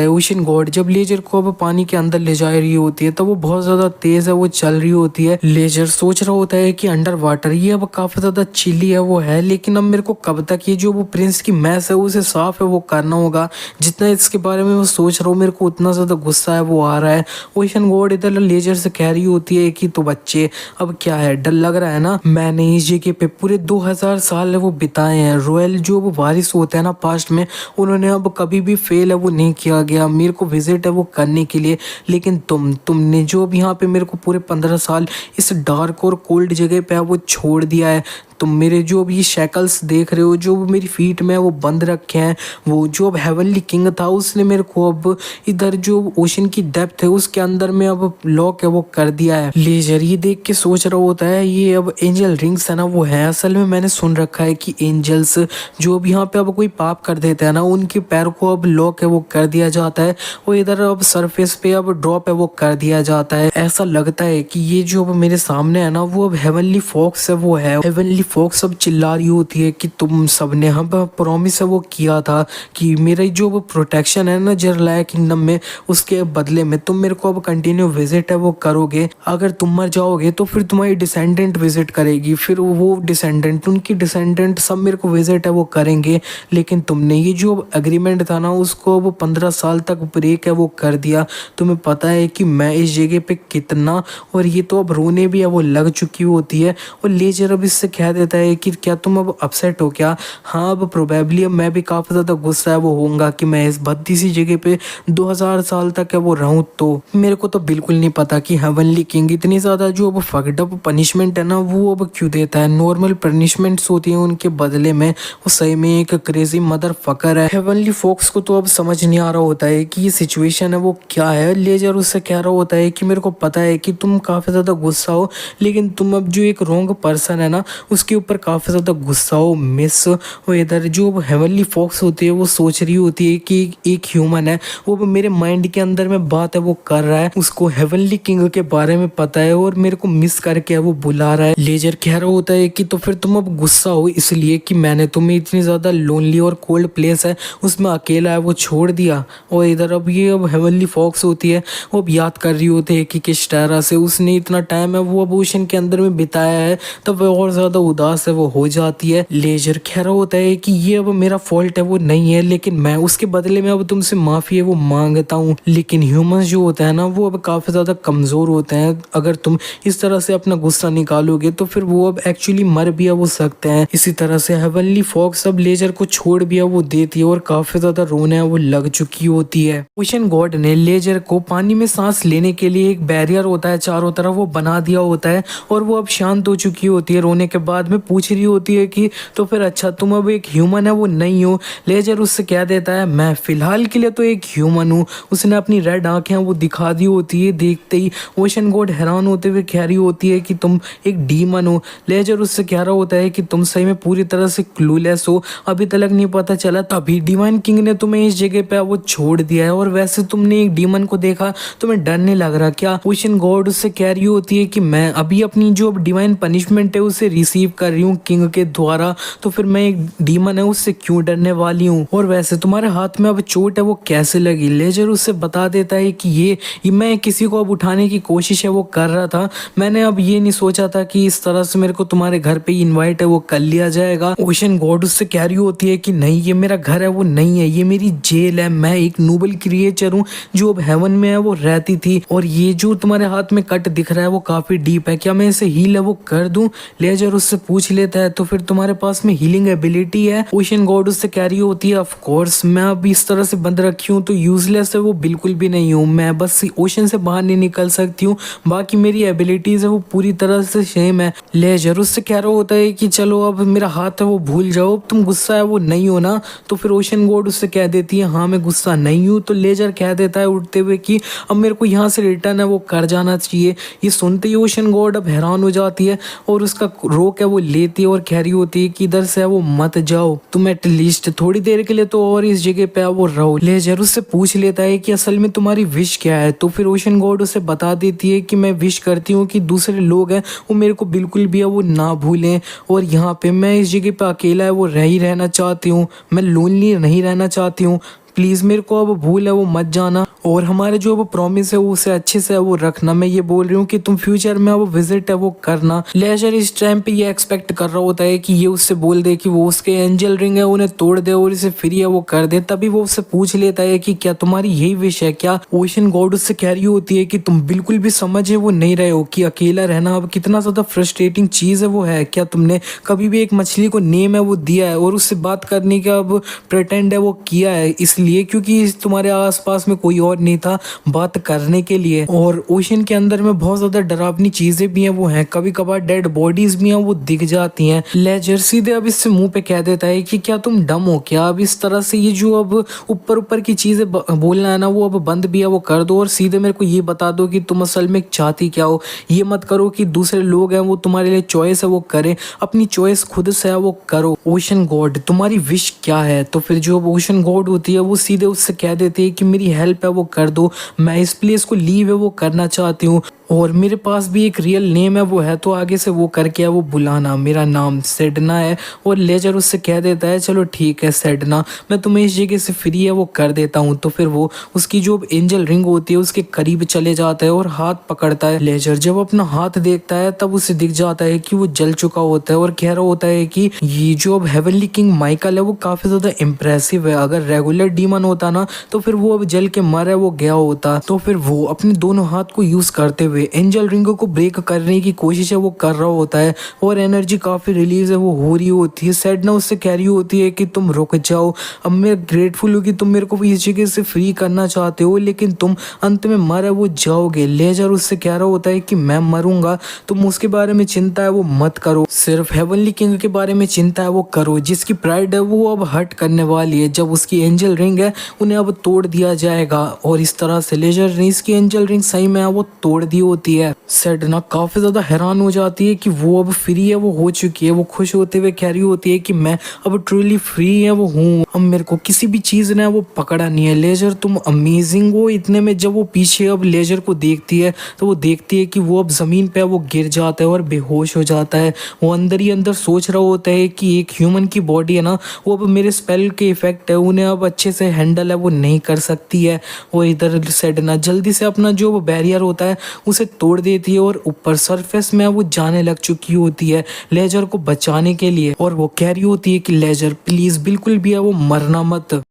है ओशन गॉड जब लेजर को अब पानी के अंदर ले जा रही होती है तो वो बहुत ज्यादा तेज है वो चल रही होती है। लेजर सोच रहा होता है कि अंडर वाटर ये अब काफी ज्यादा चिली है वो है, लेकिन अब मेरे को कब तक ये जो वो प्रिंस की मैस है उसे साफ है वो करना होगा। जितना इसके बारे में मैं सोच रहा हूँ मेरे को उतना ज्यादा गुस्सा है वो आ रहा है। ओशन गॉड इधर लेजर से कह रही होती है कि तो बच्चे अब क्या है, डर लग रहा है ना, मैंने इस जगह पे पूरे 2000 साल वो बिताए हैं। रॉयल जो वो वारिस होते हैं ना पास्ट में, उन्होंने अब कभी भी फेल है वो नहीं किया गया मेरे को विजिट है वो करने के लिए, लेकिन तुमने जो अब यहाँ पे मेरे को पूरे 15 साल इस डार्क और कोल्ड जगह पे वो छोड़ दिया है, तुम मेरे जो अब ये शैकल्स देख रहे हो, जो मेरी फीट में वो बंद रखे हैं, वो जो अब हेवनली किंग था उसने मेरे को अब इधर जो ओशन की डेप्थ है उसके अंदर में अब लॉक है वो कर दिया है। लेजर ये देख के सोच रहा होता है ये अब एंजल रिंग्स है ना वो है। असल में मैंने सुन रखा है कि एंजल्स जो अब यहाँ पे अब कोई पाप कर देते हैं ना उनके पैर को अब लॉक है वो कर दिया जाता है और इधर अब सरफेस पे अब ड्रॉप है वो कर दिया जाता है। ऐसा लगता है कि ये जो अब मेरे सामने है ना वो अब हेवनली फॉक्स है वो है। हेवनली फॉक्स अब चिल्ला रही होती है कि तुम सबने हम प्रॉमिस है वो किया था कि मेरा जो प्रोटेक्शन है ना जेरलाया किंगडम में उसके बदले में तुम मेरे को अब कंटिन्यू विजिट है वो करोगे। अगर तुम मर जाओगे तो फिर तुम्हारी डिसेंडेंट विजिट करेगी, फिर वो डिसेंडेंट उनकी डिसेंडेंट सब मेरे को विजिट है वो करेंगे। लेकिन तुमने ये जो एग्रीमेंट था ना उसको अब 15 साल तक ब्रेक है वो कर दिया। तुम्हें पता है कि मैं इस जगह पे कितना, और ये तो अब रोने भी है वो लग चुकी होती है। और लेजर अब इससे कह देता है कि क्या तुम अब अपसेट हो क्या? हाँ अब प्रोबेबली अब मैं भी काफ़ी ज़्यादा गुस्सा है वो होऊंगा कि मैं इस भद्दी सी जगह पे 2000 साल तक है वो रहूं। तो मेरे को तो बिल्कुल नहीं पता कि हेवनली किंग इतनी ज़्यादा जो अब फक्ड अप पनिशमेंट है ना वो अब क्यों देता है। नॉर्मल पनिशमेंट्स होती हैं उनके बदले में वो सही में एक क्रेजी मदर फकर है। हेवनली फॉक्स को तो अब समझ नहीं आ रहा होता है कि ये सिचुएशन है वो क्या है। लेजर उससे कह रहा होता है कि मेरे को पता है कि तुम काफ़ी ज़्यादा गुस्सा हो, लेकिन तुम अब जो एक रॉन्ग पर्सन है ना उसके ऊपर काफ़ी ज़्यादा गुस्सा हो मिस। और इधर जो हेवनली फॉक्स होती है वो सोच रही होती है कि एक ह्यूमन है वो मेरे माइंड के अंदर में बात है वो कर रहा है, उसको हेवनली किंग के बारे में पता है और मेरे को मिस करके वो बुला रहा है। लेजर कह रहा होता है कि तो फिर तुम अब गुस्सा हो इसलिए कि मैंने तुम्हें इतनी ज़्यादा लोनली और कोल्ड प्लेस है उसमें अकेला है वो छोड़ दिया। और इधर अब ये अब हेवनली फॉक्स होती है वो अब याद कर रही होती है कि किस तरह से उसने इतना टाइम है वो अब ओशन के अंदर में बिताया है, तब वो और ज़्यादा उदास है वो हो जाती है। लेजर कह रहा होता है कि ये अब मेरा फॉल्ट है वो नहीं है, लेकिन मैं उसके बदले में अब तुमसे माफ़ी है वो मांगता हूँ। लेकिन ह्यूमंस जो होता है ना वो अब काफ़ी ज़्यादा कमज़ोर होते हैं, अगर तुम इस तरह से अपना गुस्सा निकालोगे तो फिर वो अब एक्चुअली मर भी है वो सकते हैं। इसी तरह से हेवनली फॉक्स अब लेजर को छोड़ भी है वो देती है और काफ़ी ज़्यादा रोने वो लग चुकी होती है। ओशन गॉड ने लेजर को पानी में सांस लेने के लिए एक बैरियर होता है चारों तरफ वो बना दिया होता है और वो अब शांत हो चुकी होती है। रोने के बाद में पूछ रही होती है कि तो फिर अच्छा तुम अब एक ह्यूमन है वो नहीं हो। लेजर उससे कह देता है मैं फिलहाल के लिए तो एक ह्यूमन हूँ। उसने अपनी रेड आंखें वो दिखा दी होती है। देखते ही ओशन गॉड हैरान होते हुए कह रही होती है कि तुम एक डीमन हो। लेजर उससे कह रहा होता है कि तुम सही में पूरी तरह से क्लूलेस हो, अभी तक नहीं पता चला, तभी डिवाइन किंग ने तुम्हें इस जगह पे वो छोड़ दिया है और वैसे तुमने एक डीमन को देखा तुम्हें डर नहीं लग रहा क्या? ओशन गॉड उससे कह रही होती है कि मैं अभी अपनी जो डिवाइन पनिशमेंट है उसे रिसीव कर रही हूँ किंग के द्वारा, तो फिर मैं एक डीमन है उससे क्यों डरने वाली हूँ? और वैसे तुम्हारे हाथ में अब चोट है वो कैसे लगी? लेजर उससे बता देता है कि ये मैं किसी को अब उठाने की कोशिश है वो कर रहा था, मैंने अब ये नहीं सोचा था कि इस तरह से मेरे को तुम्हारे घर पे इनवाइट है वो कर लिया जाएगा। ओशन गॉड उससे कह रही होती है कि नहीं ये मेरा घर है वो नहीं है, ये मेरी जेल है, मैं एक नोबल क्रिएचर हूँ जो अब हेवन में है वो रहती थी, और ये जो तुम्हारे हाथ में कट दिख रहा है वो काफी डीप है, क्या मैं इसे हील है वो कर दूं? लेजर उससे पूछ लेता है तो फिर तुम्हारे पास में हीलिंग एबिलिटी है? ओशन गॉड उससे कह रही होती है ऑफ कोर्स, मैं अब इस तरह से बंद रखी हूँ तो यूजलेस है वो बिल्कुल भी नहीं हूँ, मैं बस ओशन से बाहर नहीं निकल सकती हूँ, बाकी मेरी एबिलिटीज है वो पूरी तरह से सेम है। लेजर उससे कह रहा होता है कि चलो अब मेरा हाथ है वो भूल जाओ, तुम गुस्सा है वो नहीं हो ना? तो फिर ओशन गॉड उससे कह देती है हाँ मैं गुस्सा नहीं हूँ। तो लेजर कह देता है उठते हुए कि अब मेरे को यहाँ से रिटर्न है वो कर जाना चाहिए। ये सुनते ही ओशन गॉड अब हैरान हो जाती है और उसका रोक है वो लेती है और कह रही होती है कि इधर से है वो मत जाओ, तुम एटलीस्ट थोड़ी देर के लिए तो और इस जगह पे वो रहो। लेजर उससे पूछ लेता है कि असल में तुम्हारी विश क्या है? तो फिर ओशन गॉड उसे बता देती है कि मैं विश करती हूँ कि दूसरे लोग हैं वो मेरे को बिल्कुल भी है वो ना भूलें, और यहाँ पे मैं इस जगह पे अकेला है वो रह ही रहना चाहती हूँ, मैं लोनली नहीं रहना चाहती हूँ, प्लीज़ मेरे को अब भूल है वो मत जाना, और हमारे जो अब प्रॉमिस है उसे अच्छे से वो रखना। मैं ये बोल रही हूँ कि तुम फ्यूचर में वो विजिट है वो करना। लेजर इस टाइम पे ये एक्सपेक्ट कर रहा होता है कि ये उससे बोल दे कि वो उसके एंजल रिंग है उन्हें तोड़ दे और इसे फ्री है वो कर दे, तभी वो उससे पूछ लेता है कि क्या तुम्हारी यही विश है क्या? ओशन गॉड उससे कह रही होती है कि तुम बिल्कुल भी समझे वो नहीं रहे हो कि अकेला रहना अब कितना ज़्यादा फ्रस्ट्रेटिंग चीज़ है वो है। क्या तुमने कभी भी एक मछली को नेम है वो दिया है और उससे बात करने का अब प्रिटेंड है वो किया है, इसलिए इसलिए क्योंकि तुम्हारे आसपास में कोई और नहीं था बात करने के लिए। और ओशन के अंदर में बहुत ज्यादा डरावनी चीजें भी हैं वो हैं, कभी कभार डेड बॉडीज भी हैं वो दिख जाती हैं। लेजर सीधे अब इससे मुंह पे कह देता है कि क्या तुम डम हो क्या? अब इस तरह से ये जो अब ऊपर ऊपर की चीजें बोलना है ना वो अब बंद भी है वो कर दो, और सीधे मेरे को ये बता दो कि तुम असल में चाहती क्या हो। ये मत करो कि दूसरे लोग हैं वो तुम्हारे लिए चॉइस है वो करें, अपनी चॉइस खुद से है वो करो। ओशन गॉड तुम्हारी विश क्या है? तो फिर जो ओशन गॉड होती है वो सीधे उससे कह देती है कि मेरी हेल्प है वो कर दो, मैं इस प्लेस को लीव है वो करना चाहती हूँ, और मेरे पास भी एक रियल नेम है वो है, तो आगे से वो करके है वो बुलाना, मेरा नाम सेडना है। और लेजर उससे कह देता है चलो ठीक है सेडना, मैं तुम्हें इस जगह से फ्री है वो कर देता हूँ। तो फिर वो उसकी जो एंजल रिंग होती है उसके करीब चले जाता है और हाथ पकड़ता है। लेजर जब अपना हाथ देखता है तब उसे दिख जाता है कि वो जल चुका होता है, और कह रहा होता है कि ये जो अब हेवनली किंग माइकल है वो काफी ज्यादा इम्प्रेसिव है, अगर रेगुलर डीमन होता ना तो फिर वो अब जल के मर है वो गया होता। तो फिर वो अपने दोनों हाथ को यूज करते हुए एंजल रिंग को ब्रेक करने की कोशिश है वो कर रहा होता है, और एनर्जी काफी रिलीज है वो हो रही होती है। सेडना उससे कह रही होती है कि तुम रुक जाओ, अब मैं ग्रेटफुल हूँ कि तुम मेरे को इस जगह से फ्री करना चाहते हो, लेकिन तुम अंत में मर है वो जाओगे। लेजर उससे कह रहा होता है कि मैं मरूंगा, तुम उसके बारे में चिंता है वो मत करो, सिर्फ हेवनली किंग के बारे में चिंता है वो करो, जिसकी प्राइड है वो अब हट करने वाली है जब उसकी एंजल रिंग है उन्हें अब तोड़ दिया जाएगा। और इस तरह से लेजर ने इसकी एंजल रिंग सही में वो तोड़ दी होती है। सेडना काफी ज्यादा हैरान हो जाती है कि वो अब फ्री है वो हो चुकी है, वो खुश होते हुए कह रही होती है कि मैं अब ट्रूली फ्री है वो हूँ, अब मेरे को किसी भी चीज ने वो पकड़ा नहीं है। लेजर तुम अमेजिंग हो। इतने में जब वो पीछे अब लेजर को देखती है तो वो देखती है कि वो अब जमीन पे वो गिर जाता है और बेहोश हो जाता है। वो अंदर ही अंदर सोच रहा होता है कि एक ह्यूमन की बॉडी है ना वो अब मेरे स्पेल के इफेक्ट है उन्हें अब अच्छे से हैंडल है वो नहीं कर सकती है। वो इधर सेडना जल्दी से अपना जो बैरियर होता है उसे तोड़ देती है और ऊपर सरफेस में वो जाने लग चुकी होती है लेजर को बचाने के लिए, और वो कह रही होती है कि लेजर प्लीज बिल्कुल भी है वो मरना मत।